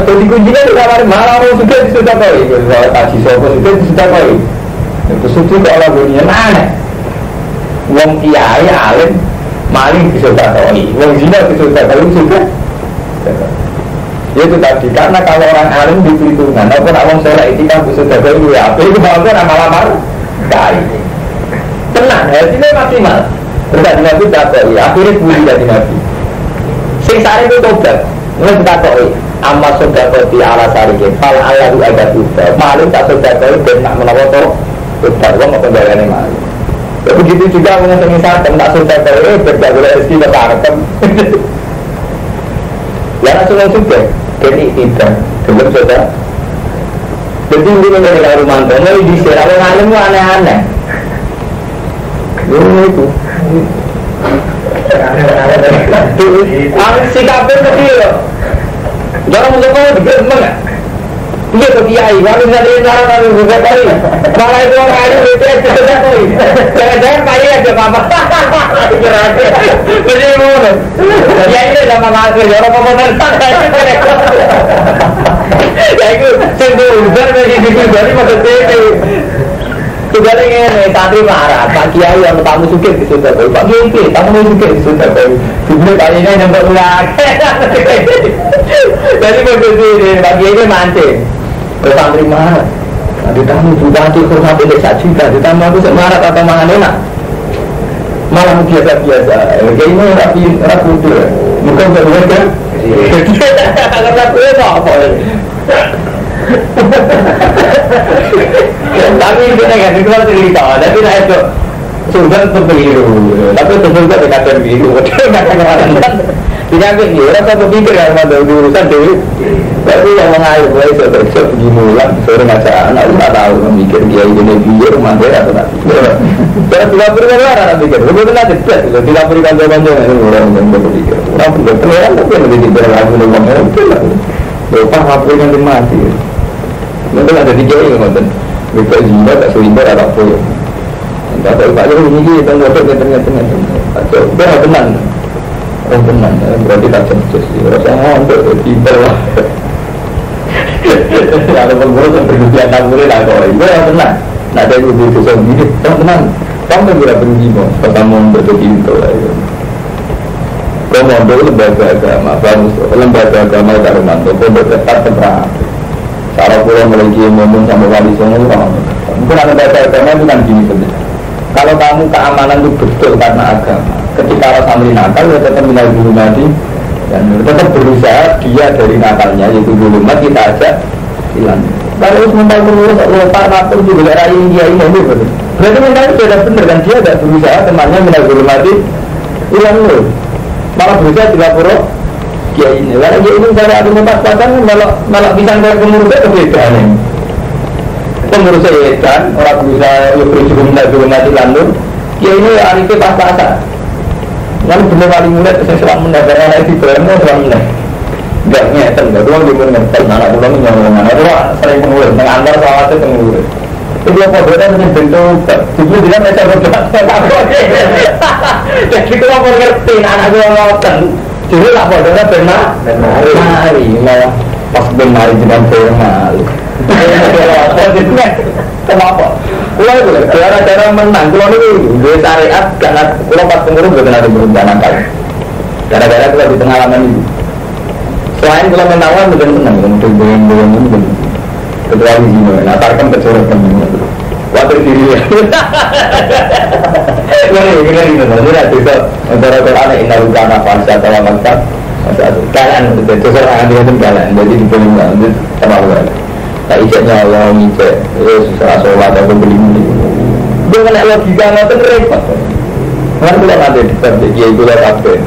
Jadi kuncinya di kamar malah orang suka disudah kau itu kalau kaji sopo suka disudah kau itu suci kalau bunyinya mana wong kiai alim maling disudah kau wong zina disudah kau suka itu tadi karena kalau orang alim diperhitungkan walaupun orang sholat itu kan disudah kau ya apa itu malah lamar kali tenang hasilnya maksimal berarti nabi tak kau akhirnya puji dari nabi sing sari itu tobat mulai kita kau amma sodakoti ala sarikin fal allahu agak ubah maling tak sodakoti dan nak menawoto ubah uang apa jalannya maling ya begitu juga mengenai sarkem tak sodakoti berjaga rezeki bersarkem ya langsung juga jadi tidak belum sudah jadi ini menjadi karumanto ini disir kalau ngalim itu aneh-aneh itu sikapnya kecil orang mencoba bergemeng ya? Iya ke kiai, kalau misalnya cara kami bergemeng malah itu orang alim itu yang sudah tahu jangan-jangan kaya aja apa? Jadi mana? Ya ini sama masker, ya orang komentar. Ya itu sendiri udah dari situ dari maksudnya Tugasnya ini, santri marah, Pak Kiai yang tamu sukir di Sudah Pak Kiai, tamu sukir di Sudah Dibeli kayaknya yang berulang Jadi begitu ini, Pak Kiai ini mancing Santri marah Nanti tamu juga nanti hormat ini 1 juta Ditamu aku semarah atau makan enak Malah biasa-biasa Kayak ini rapi udah Bukan berulang kan? Kalau rapi itu apa? Tapi kita nggak bisa cerita, tapi saya itu sudah terpemiru, tapi terpemiru dekat terpemiru, nggak kemana-mana. Tidak begini, rasa berpikir yang ada urusan dewi, tapi yang mengalir, saya sudah begini mulan, sore ngaca anak tak tahu memikir dia ini biar rumah dia atau tak. Kalau tidak berikan orang pikir, betul nanti tidak berikan jawaban-jawaban orang yang berpikir, orang berpikir tapi yang lebih berlaku dengan orang betul lah. Lupa apa yang mati. Mungkin ada 3 yang nonton. Bukan zina, tak selingkuh, tak apa. Tak tahu Pak Jokowi ini kita ngotot tengah-tengah. Benar tenang. Orang tenang, berarti tak cerdas. Rasanya untuk timbal lah. Kalau pengurus yang berlebihan tak boleh lah kau. Benar tenang. Nak ada ibu itu sendiri. Tenang. Kamu tidak pergi mau. Pertama untuk timbal lah. Kau mau lembaga agama, lembaga agama tak romanto. Kau berketat terang. Cara pulang memiliki momen sama wali songo mungkin ada baca agama itu kan gini sebenarnya. Kalau kamu keamanan itu betul karena agama, ketika orang sambil nakal ya tetap minal zulumati dan tetap berusaha dia dari nakalnya yaitu zulumat kita ajak hilang. Kalau mental pengurus lupa nakal juga raih dia ini betul. Berarti mental itu sudah benar kan dia tidak berusaha temannya minal zulumati hilang loh. Malah berusaha 30 ya ini, karena dia ini cara ada pas-pasan malah bisa ke pengurusnya kebedaannya pengurusnya edan, orang berusaha yang berusaha minta dulu mati landur ya ini arifnya pas-pasan lalu benar kali mulai saya selang mendadak anak itu berani selang mulai enggak ngeten, enggak doang dia ngeten anak pulang nyolongan itu sering pengurus, mengantar soalnya pengurus itu dia kodenya bentuk itu dia mereka bergerak jadi kalau mau ngerti anak gue ngoten jadi lah kodenya benar mari malah pas benar jangan formal itu kan kenapa? Kalau itu cara-cara menang kalau ini gue syariat karena kalau pas pengurus gue ada berencana kan gara-gara kita di pengalaman itu selain kalau menawar bukan menang untuk goyang-goyang ini benar kecuali sini natarkan kecorekan waktu diri ya ini benar bisa antara Quran inna lukana falsa atau maksa kalian itu seorang dia itu kalian jadi dipilih itu terlalu tak ijeknya Allah ngijek susah sholat atau beli-beli dia kena logika itu repot kan bila nanti dipercaya dia itu lah kabeh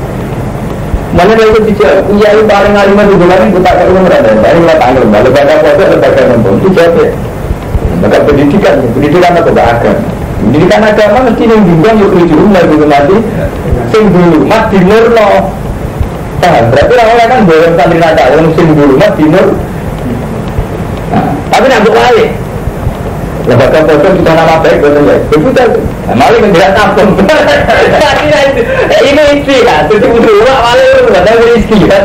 mana dia itu dijawab iya itu paling alimah di bulan ini tak perlu merada dari lah tanggal balik pada foto lembaga nonton dijawab ya lembaga pendidikan atau agama pendidikan agama mesti yang bimbang yuk di rumah gitu nanti sing dulu mat dinur no berarti orang kan boleh santri nada yang sing dulu mat dinur tapi nak buka lagi lembaga foto kita nama baik betul ya betul malah menjelaskan tampung ini istri lah itu dulu malah ada istri lah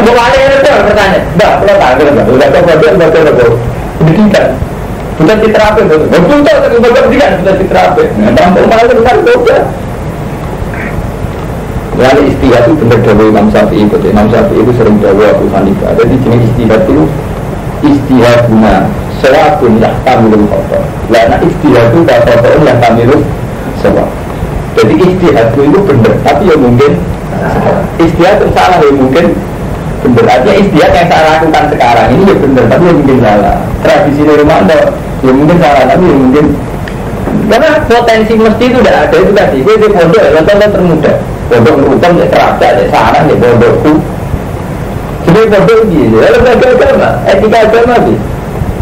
bukan itu pertanyaan dah kalau tanggal lembaga foto lembaga pendidikan bukan diterapi betul tapi lembaga pendidikan sudah diterapi tampung malah itu kan saja lalu istihad itu benar dari Imam Syafi'i Imam Syafi'i itu sering jawab Abu Hanifah jadi jenis istihad itu istihaduna sewakun yang tamilul khotor karena istihad itu khotorun yang tamilul sewak jadi istihad itu benar tapi ya mungkin istihad itu salah ya mungkin benar artinya istihad yang saya lakukan sekarang ini ya benar tapi ya mungkin salah tradisi di rumah anda ya mungkin salah tapi ya mungkin karena potensi mesti itu tidak ada itu tadi itu pondok ya contoh termuda pondok hukum ya terapi ya sarang ya pondokku jadi pondok gini ya lembaga agama etika agama sih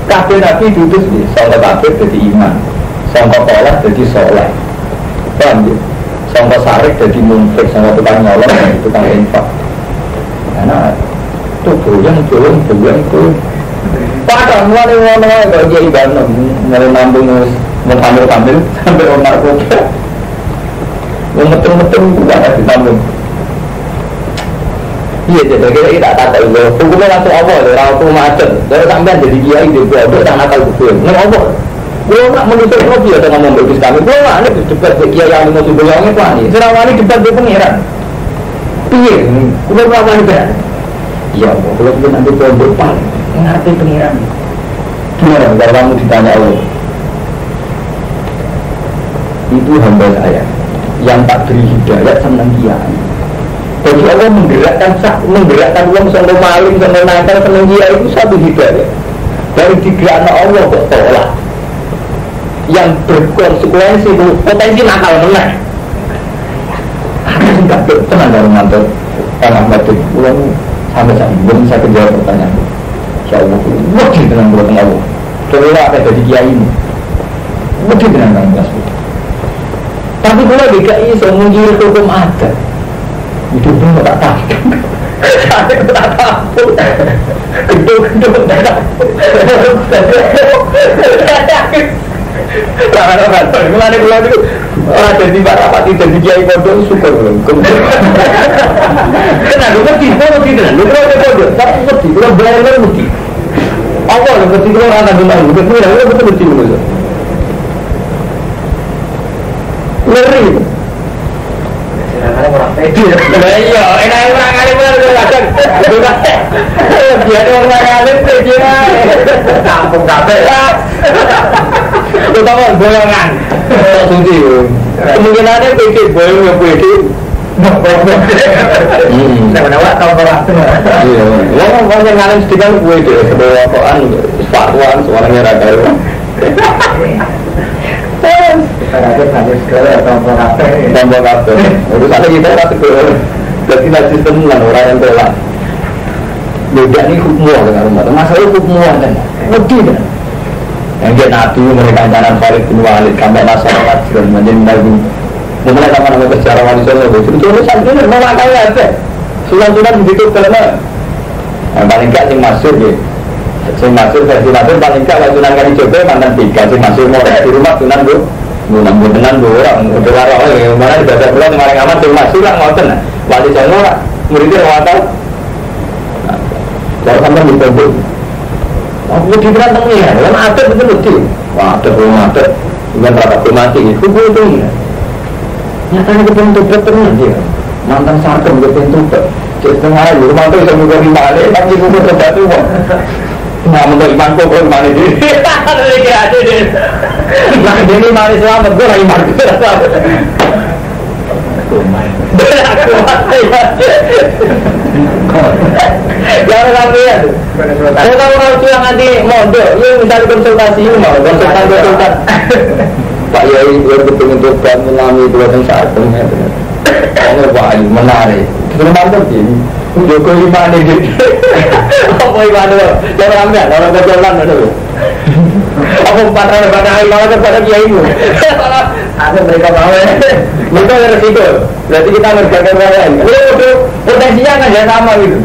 kabeh nabi diutus nih sangka kafir jadi iman sangka tolak jadi soleh paham ya sangka sarik jadi munfik sangka tukang nyolong tukang infak karena itu goyang padahal mulai kalau dia ibadah mulai nambung mau tampil sampai orang narkoba, mau meteng juga ada ditampil. Iya, jadi kita tak tahu. Hukumnya langsung apa? Orang tua macet, dari sampai jadi kiai di bawah, tak nakal betul. Nggak apa? Kalau nak menuntut kopi atau ngomong bagi kami, kalau nak ada debat kiai yang mau sudah yang itu ani. Serawani debat di pengiran. Iya, udah berapa ni kan? Iya, kalau kita nanti pondok pan, ngerti pengiran. Gimana kalau kamu ditanya Allah? Itu hamba saya yang tak beri hidayah senang kiai. Jadi Allah menggerakkan uang sampai maling, sampai nakal, senang kiai itu satu hidayah. Dari digerakkan Allah kok tolak. Yang berkonsekuensi itu potensi nakal menang. Aku tidak tenang dalam mantel Kang Ahmad itu. Ulang sampai saat ini belum saya kejawab pertanyaan. Insya Allah, wajib tenang buat Allah. Coba apa jadi kiai ini? Wajib tenang Kang Ahmad. Tapi kalau DKI saya menggiri hukum adat, itu pun tak tahu. Saya tak tahu. Gedung tak tahu. Orang-orang mulai itu orang jadi barapati jadi kiai bodoh syukur belum. Kenapa lu mesti tidak? Lu kalau bodoh, tapi mesti kalau belajar mesti. Apa lu mesti kalau orang dengar lu betul mesti lu. Ngeri. Iya, enak orang kali kadang. Dia orang kali dia kampung kafe. Terutama golongan suci kemungkinannya pikir boleh pikir sebenarnya tahu orang iya orang yang ngalim sedikit gue itu sebuah koan sepatuan suaranya rada ada segala tombol kafe urusan kita rata jadi nanti sistem dengan orang yang telah beda ini hukum dengan rumah masalah hukum kan lebih kan yang dia nabi mereka jalan Khalid bin Walid sampai masyarakat dan menjadi nabi mulai sama nama sejarah wali songo itu sampai memang kaya aja sulan-sulan begitu karena paling gak sing masuk ya sing masuk versi masuk paling gak waktu sunan kali coba mantan 3 sing masuk mau di rumah sunan bu tenan bu orang udah larang mana dibaca pulang kemarin aman sing masuk lah ngoten wali songo lah muridnya ngawal kalau sampai di pondok aku di berantem ya, kan ada betul-betul. Wah, ada belum ada, dengan rapat mati itu betul. Nyatanya kepentuk betul dia, mantan sarkem kepentuk. Setengah itu mantan saya juga di mana, tapi aku sudah tua. Nah, menurut iman kau di mana dia? Ada lagi ada dia. Nah, ini mana selamat gue lagi mati. Jangan sampai ya. Kalau orang yang nanti mondok, ya misalnya konsultasi mau konsultan. Pak Yai berbentuk dan mengalami buatan saat ini. Ini Pak Yai menarik. Termasuk ini. Jokowi mana ini? Apa iman lo? Jangan ambil orang berjalan dulu. Aku patah malah kepada kiaimu. Ada mereka mau. Mereka ada resiko. Berarti kita berjaga lain. Itu potensinya kan ya sama gitu.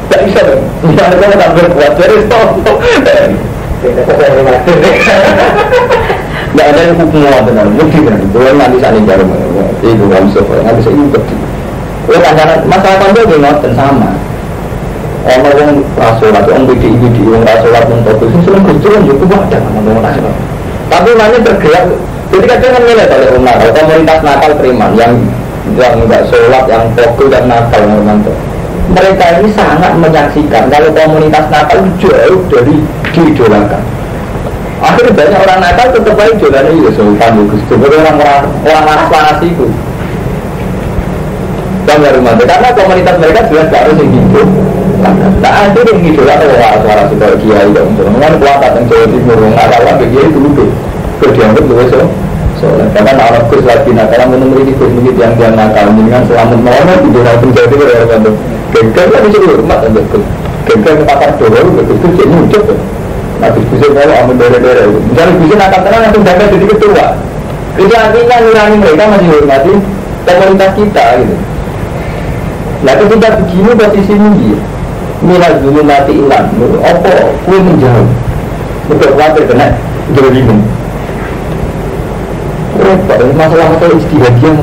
Tak bisa dong. Misalnya kita tak berbuat dari stop. Tidak ada hukum benar. Mungkin benar. Boleh nanti saling jarum. Itu kamu sesuai. Nanti saya ikut. Masalah pandai dengan sama. Orang yang rasulat, orang bidi, orang rasulat untuk itu sering kejuran juga ada orang rasulat. Tapi mana bergerak, jadi kadang kan nilai oleh umat, komunitas nakal periman yang tidak sholat, yang fokus dan nakal itu. Mereka ini sangat menyaksikan kalau komunitas nakal jauh dari diidolakan. Akhirnya banyak orang nakal tetap baik jualannya ya sultan bagus. Seperti orang laras itu. Karena komunitas mereka jelas harus yang hidup. Tak ada yang hidup atau suara suara kiai yang dengan kuat yang Jawa Timur mengatakan kiai itu duduk berdianggap dulu soalnya karena orang Gus lagi nakal menurut ini Gus begitu yang dia nakal dengan selamat malam di dalam penjara itu ya kan gengkel kan di seluruh rumah dan Gus gengkel ke pasar dorong Gus itu jadi muncul nanti Gus kalau amun daerah itu misalnya Gus nakal tenang langsung jaga jadi ketua itu artinya nurani mereka masih hormati komunitas kita gitu. Nah ketika begini posisinya dia minat dulu mati ilan, apa kue menjauh, betul khawatir kena jadi bingung. repot, masalah istihadiyah.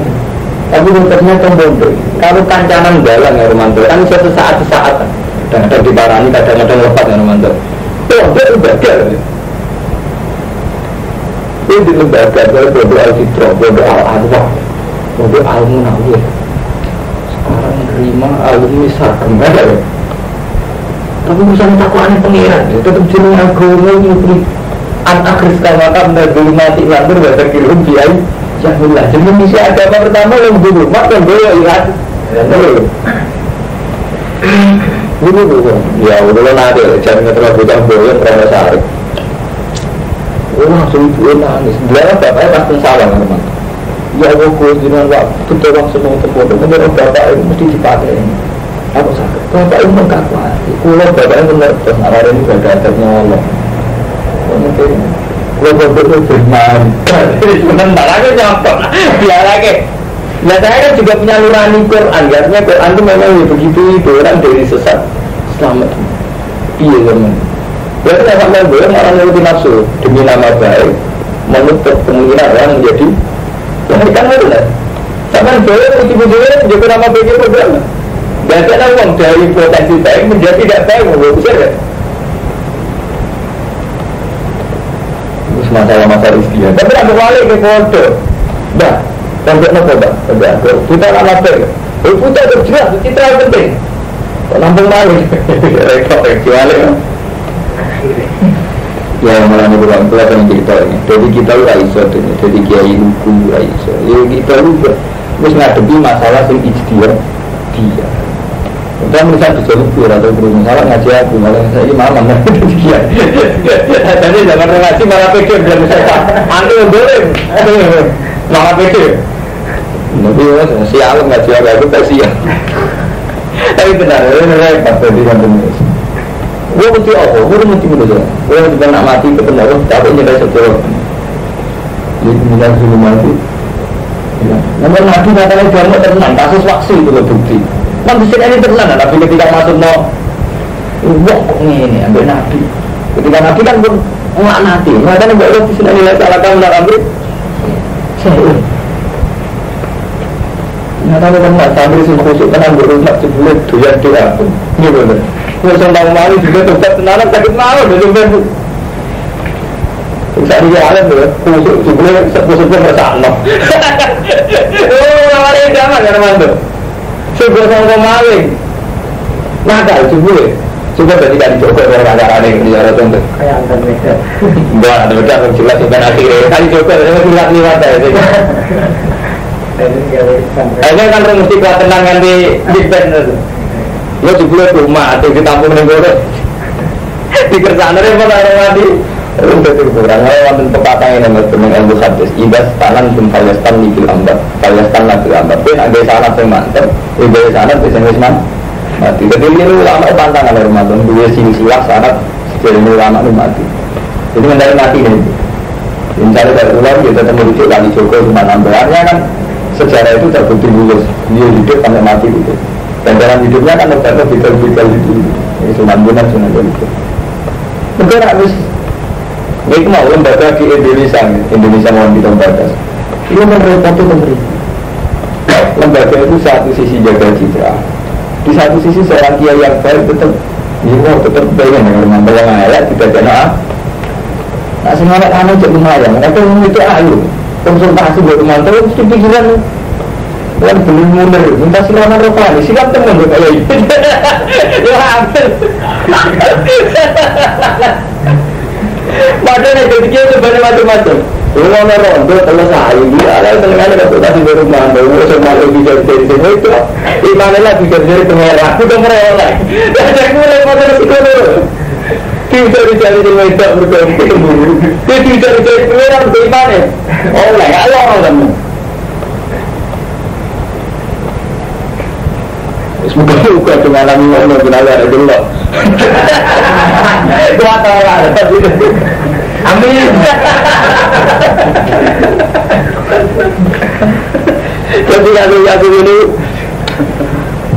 Tapi ternyata bodoh. Kalau kancanan jalan ya Romanto, kan bisa sesaat-sesaat. Kadang-kadang diparani, kadang-kadang lepas ya Romanto. Bodoh itu bagal. Ini di lembaga, bodoh al-fitrah, bodoh al-adwah, bodoh al-munawir. Sekarang menerima al-misar kembali. Tapi misalnya takwaannya pengiran, tetap jenis agama ini. An-akris kamakam dan dulu mati lantur bahasa kirim biaya. Janganlah, jadi misi agama pertama yang dulu, makan dulu ilat. Dulu, ya udah nanti, jangan terlalu bukan boyong terlalu sehari. Langsung itu nangis. Dia bapaknya pasti salah teman. Ya Allah, jangan waktu tolong semua terbodoh. Menurut bapak itu mesti dipakai. Apa sakit? Bapak itu mengkakuati. Kulau bapaknya benar. Terus awal ini berdatangnya Allah. Kulau bapak itu bermain. Sebentar lagi nyontok. Biar lagi. Nah saya kan juga punya nurani Quran. Artinya Quran itu memang begitu orang dari sesat. Selamat. Iya teman. Berarti tidak sampai boleh orang yang nafsu demi nama baik menutup kemungkinan orang menjadi pemikiran itu lah. Sampai boleh menjadi juga nama baik itu berapa? Berarti ada uang dari potensi baik menjadi tidak baik menurut kan? Terus masalah-masalah istilah. Tapi ada wali ke foto. Dah, sampai nopo dah. Kita nama baik. Kita terjelas kita yang penting. Lampung malu. Rekor wali. Ya malah ini bukan pelatihan cerita ini. Jadi kita raiso ini, jadi kiai lugu raiso. Ya kita juga terus ngadepi masalah yang ijtihad dia. Kita misalnya bisa lugu atau berusaha ngaji aku malah saya ini malah jadi kiai. Jadi jangan ngaji malah pikir dan saya aneh boleh malah pikir. Nanti si alam ngaji aku tak siap. Tapi benar, ini repot tadi kan benar. Gue mesti apa? Gue mesti berusaha. Gue juga nak mati ketemu, tapi nyedai sekolah. Jadi kemudian suruh mati. Namun mati katanya jangan tenang, kasus waksi itu bukti. Kan di sini tenang, tapi ketika masuk wah kok ini ambil nabi. Ketika nabi kan pun nggak nanti. Makanya nggak di sini nilai salah kamu nak ambil. Saya. Nah kalau kamu nggak sambil khusus kan ambil rumah sebulan doyan dia pun. Ini benar. Kalau sampai malu juga tetap tenanan sakit malu dari bambu. Bisa dia alam tu, khusus sebulan khususnya bersama. Oh, awalnya zaman kan mantu. Sebulan sama maling. Nakal sebulan. Coba tadi kan dicoba orang acara ni di arah contoh. Kayak angkat mereka. Buat ada macam jelas sampai akhirnya. Kali coba, saya jelas ni mata itu. Akhirnya kan orang mesti kuat tenang kan di band tu. Lo juga rumah atau di tampung negara di kerjaan ada apa orang mati untuk kurang orang dan pepatah yang nama teman ilmu hadis ibas tanan pun Palestan di Ambat Palestan lagi Ambat pun ada sana semantap ibas sana biasanya mati jadi ini ulama pantangan orang mati dua silsilah sanad jadi ulama itu mati jadi mendari mati ini mencari dari ulang kita temu di kali Joko cuma nambahannya kan sejarah itu terbukti lulus dia hidup sampai mati gitu. Dan dalam hidupnya kan terdapat vital-vital itu Sunan-Sunan itu negara habis ini mau lembaga di Indonesia mau kita batas ini merepot itu memberi lembaga itu satu sisi jaga citra di satu sisi seorang kiai yang baik tetap pengen dengan membawa ayat tidak kena nah semuanya kamu cek lumayan mereka itu ayo konsultasi buat teman-teman mesti pikiran kan belum mundur, minta silakan rohani, silat teman tuh kayak itu. Ya hampir. Padahal ketika itu banyak macam-macam. Rumah rondo selesai, dia ada dengan konsultasi di rumah, baru semua lebih dari semua itu. Imanlah bisa dari pengerak, bukan mereka. Jadi mulai motor itu dulu. Tidak dicari di meja berkumpul. Tidak dicari pengerak beriman. Oh, nggak Allah kamu. Semoga dengan alami Allah benar-benar ada dulu. Dua tahun ada amin. Jadi aku ini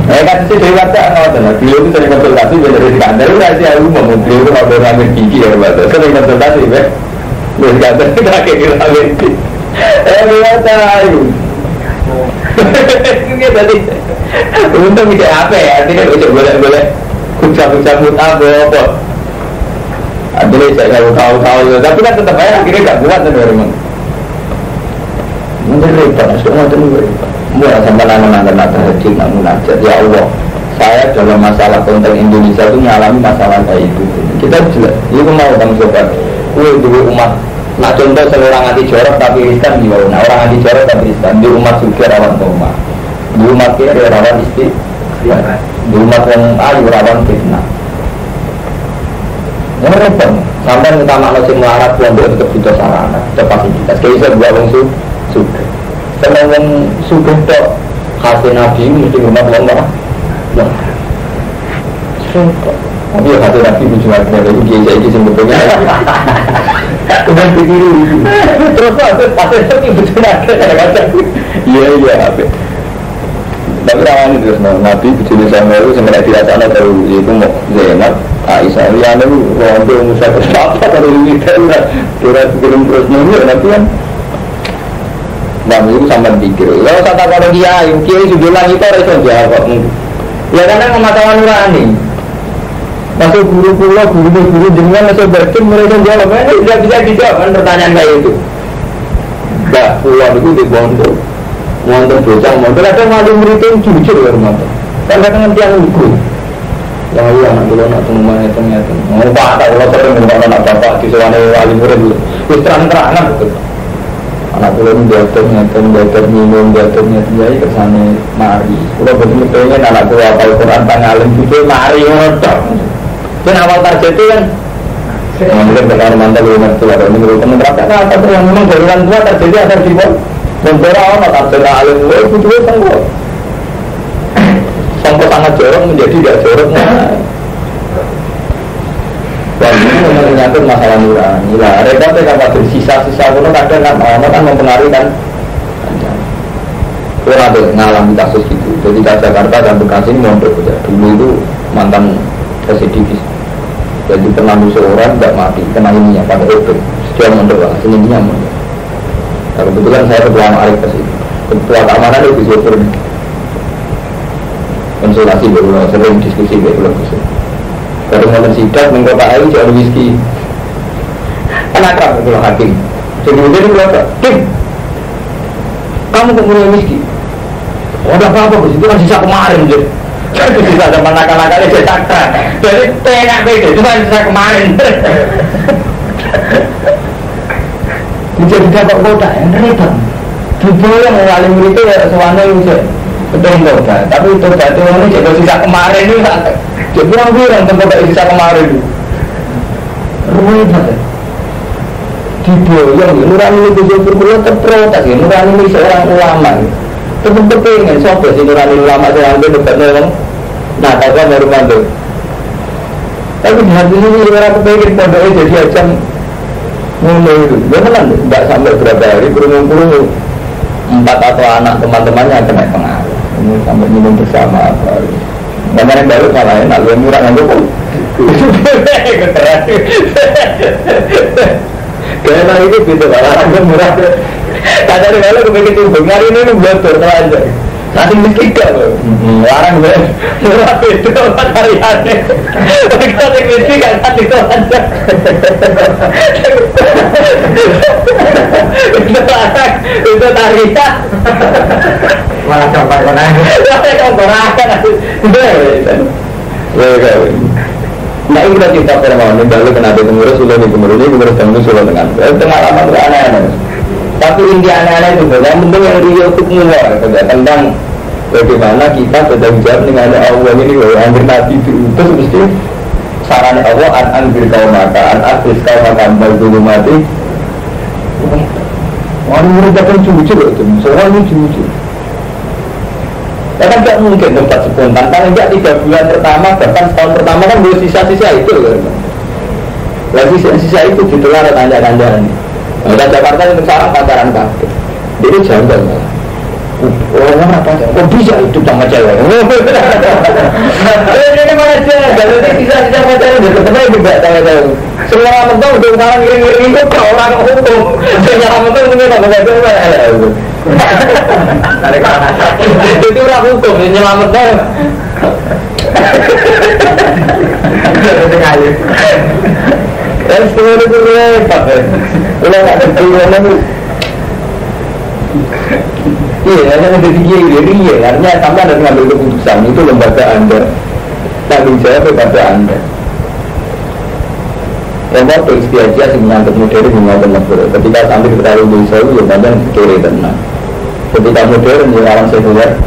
kata si Dewa tak tahu beliau itu sering konsultasi dari kantor rahasia umum beliau itu kalau ngambil gigi ya sering konsultasi dari kantor kita kayak gitu Biasa itu. Itu tadi. Untung bisa apa ya? Artinya bisa boleh-boleh kucap-kucap apa? Artinya saya tahu-tahu. Tapi kan tetap aja akhirnya nggak kuat tuh memang. Mungkin repot, semua itu repot. Mulai sampai nana tahajud, namun aja ya Allah. Saya dalam masalah konteks Indonesia itu mengalami masalah kayak itu. Kita jelas, itu mau kamu coba. Dulu umat, nah contoh seorang anti jorok tapi riskan gimana? Nah orang anti jorok tapi riskan. Di umat juga rawan koma. Di umat kiri rawan istri. Di umat yang ayu rawan fitnah. Yang repot. Sampai utama nasi melarat pondok tetap butuh sarana, kapasitas. Kayak bisa buat orang sudah. Kalau sudah tak hasil nabi mesti umat lama. Tapi ya hasil nabi cuma ada itu dia jadi sebetulnya. Kemudian ditiru. Terus hasil nabi betul ada. Iya apa? Tapi rawan itu nabi betul sama itu sebenarnya tidak sana tahu itu mau Zainab, Aisyah, Riana itu orang tu Musa apa kalau ini kira terus nunggu nabi kan. Bang itu sampai pikir. Kalau saya tak ada kiai sudah lagi itu harus jawab. Ya karena masalah nurani. Masuk guru dengan masuk berkin mereka jawab. Tidak bisa dijawab kan pertanyaan kayak itu. Bah pulau itu di Bondo, bocah Bondo. Ada malu murid yang jujur ya rumah. Kan kadang dia lugu. Yang iya anak dulu nak tunggu mana ternyata. Mau pak tak kalau sering membawa anak bapak di sana wali murid dulu. Terus terang-terangan betul. Anak pulau diatur minum ya kesana mari. Kalau betul pengen anak pulau apal Quran tangalim itu mari ngotot. Kan awal target itu kan. Mungkin benar mantel rumah tua dan menurut menerapkan apa tuh yang memang dari orang tua terjadi asal sibuk. Membera orang target alim itu dua sanggup. Sanggup sangat jorok menjadi tidak jorok. Dan ini menyangkut masalah nurani lah. Repotnya kalau bersisa-sisa itu kadang kan mempengaruhi kan. Kalau ada ngalami kasus gitu. Jadi Jakarta dan Bekasi ini mondok saja. Dulu itu mantan residivis. Jadi pernah seorang tidak mati kena ininya pada open. Setiap mondok lah, ininya mondok. Nah, kebetulan saya ketua Arif ke situ. Ketua keamanan itu disuruh konsultasi baru sering diskusi baru diskusi. Baru ngomong sidak, mengkota air, jangan whisky. Kan akrab itu loh hakim. Jadi itu berapa? Kim, kamu kok punya whisky? Oh, ada apa-apa, itu kan sisa kemarin deh. Itu sisa zaman nakal-nakalnya saya sakra. Jadi tengah beda, itu kan sisa kemarin. Jadi dapat kota, yang repot. Tujuh yang mengalim itu ya semuanya bisa betul kota. Tapi itu satu ini jadi sisa kemarin ini sangat. Jadi orang bilang tempat sisa kemarin itu repot. Diboyong, nurani itu berkurang terprotes ya, nurani ini seorang ulama. Tetap pengen, sobat sih nurani ulama seorang itu debat orang. Nah, kalau baru mandu. Tapi di hati ini orang kepengen pondoknya jadi macam mulai itu. Beneran, tidak sampai berapa hari berumur-umur 4 atau anak teman-temannya kena pengaruh. Ini sampai minum bersama apa. Banyak yang baru malah enak, yang murah yang cukup. Karena itu gitu, kalau murah. Kadang kalau kepengen tumbang, hari ini buat aja. Nanti miskin gak loh, larang gue. Murah itu orang hariannya. Kita miskin gak nanti itu aja. Itu tarian. Malah campak konangan. Nah ini kita cerita permohonan balik ke Nabi Temurus, sudah Temurus Temurus sudah dengan pengalaman aneh-aneh. Tapi inti aneh-aneh itu, yang penting yang dia untuk mulai tentang bagaimana kita bertanggung jawab dengan Allah ini loh, hampir Nabi itu mesti saran Allah an-anbir kau maka, an-afis kau maka dulu mati. Orang merupakan jujur itu, seorang ini jujur. Karena tidak mungkin tempat spontan, karena tidak 3 bulan pertama, bahkan setahun pertama kan belum sisa-sisa itu kan. Lagi sisa-sisa itu gitulah tanda-tandaan. Nah, Jakarta itu sekarang pacaran kafe. Jadi janggal lah. Orang apa aja? Kok bisa hidup sama cewek? Ini mana cewek? Jadi sisa-sisa pacaran udah ketemu juga tahu-tahu. Semua orang tahu udah sekarang ngiring-ngiring kok orang hukum. Nyelametkan mungkin tak begitu lah. Itu orang hukum nyelametkan. Dan semua itu repot. Kalau tak diterima itu. Iya, hanya ada dia. Artinya sampai ada mengambil keputusan itu lembaga Anda. Tanggung jawab kepada Anda. Yang waktu istiaja sih menyangkut modern menyangkut negara. Ketika sampai terlalu bisa itu ya banyak kiri tenang. Ketika modern ya alam sekuler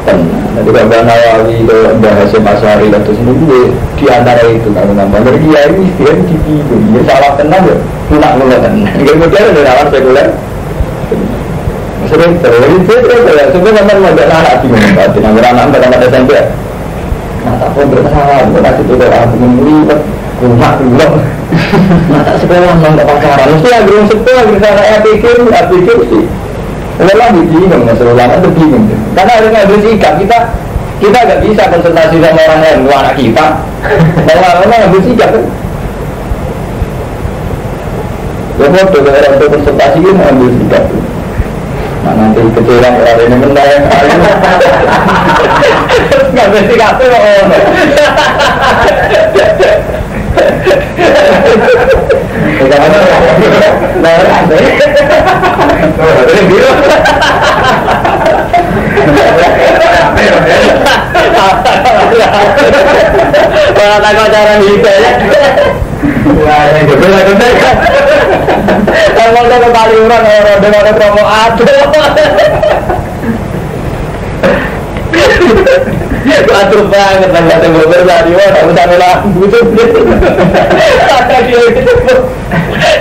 tenang. Jadi kalau Nawawi ke bahasa Masari atau sendiri di antara itu kalau nama dia ini istilah itu dia salah tenang ya lunak tenang. Jadi modern dan alam sekuler. Sering terjadi saya sebenarnya memang ada anak di mana di anak ada SMP. Nah, tak pun bersalah, berarti itu adalah pengemudi rumah dulu. Mata sekolah nggak pacaran, mesti agak sekolah bersama pikir sih. Lelah bingung, masalah lama itu bingung. Karena ada nggak bersikap kita nggak bisa konsultasi sama orang lain, anak kita. Orang-orang nggak bersikap kan? Jadi orang itu konsultasi itu ngambil sikap. Nah nanti kecewa orang ini menang. Nggak bersikap itu orang. Kalau tak kau cara hidup ya. Kalau tak kembali orang dengan promo aduh. Atur banget nggak ada ngobrol tadi wah tak usah lampu tuh kata dia itu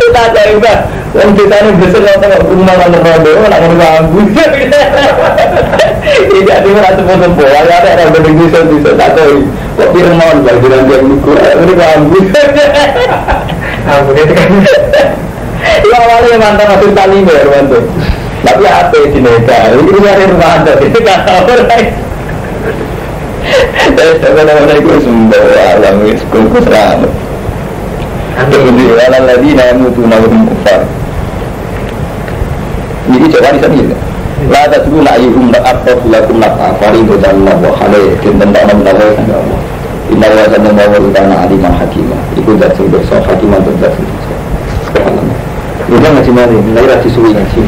kita cari udah yang kita ini besar kalau rumah mana rodo nak lampu tidak dia nak semua ada orang berdiri bisa tak tahu kok firman lagi dalam dia buku ini lampu lampu itu kan ya awalnya mantan masuk tali baru tapi apa itu mereka ini dari rumah anda itu tak tahu Assalamualaikum warahmatullahi wabarakatuh. Alhamdulillah alladzina yamutuna wa hum kuffar. Ini coba disebut. La tadru la yuhum aqrab lakum nafa fariidatan Allah alaikum tentang Allah. Inna wa sanna wa kana aliman hakima. Iku dat sing dosa hakiman dan dat sing. Subhanallah. Ini ngaji mari, lahir di suwi ngaji.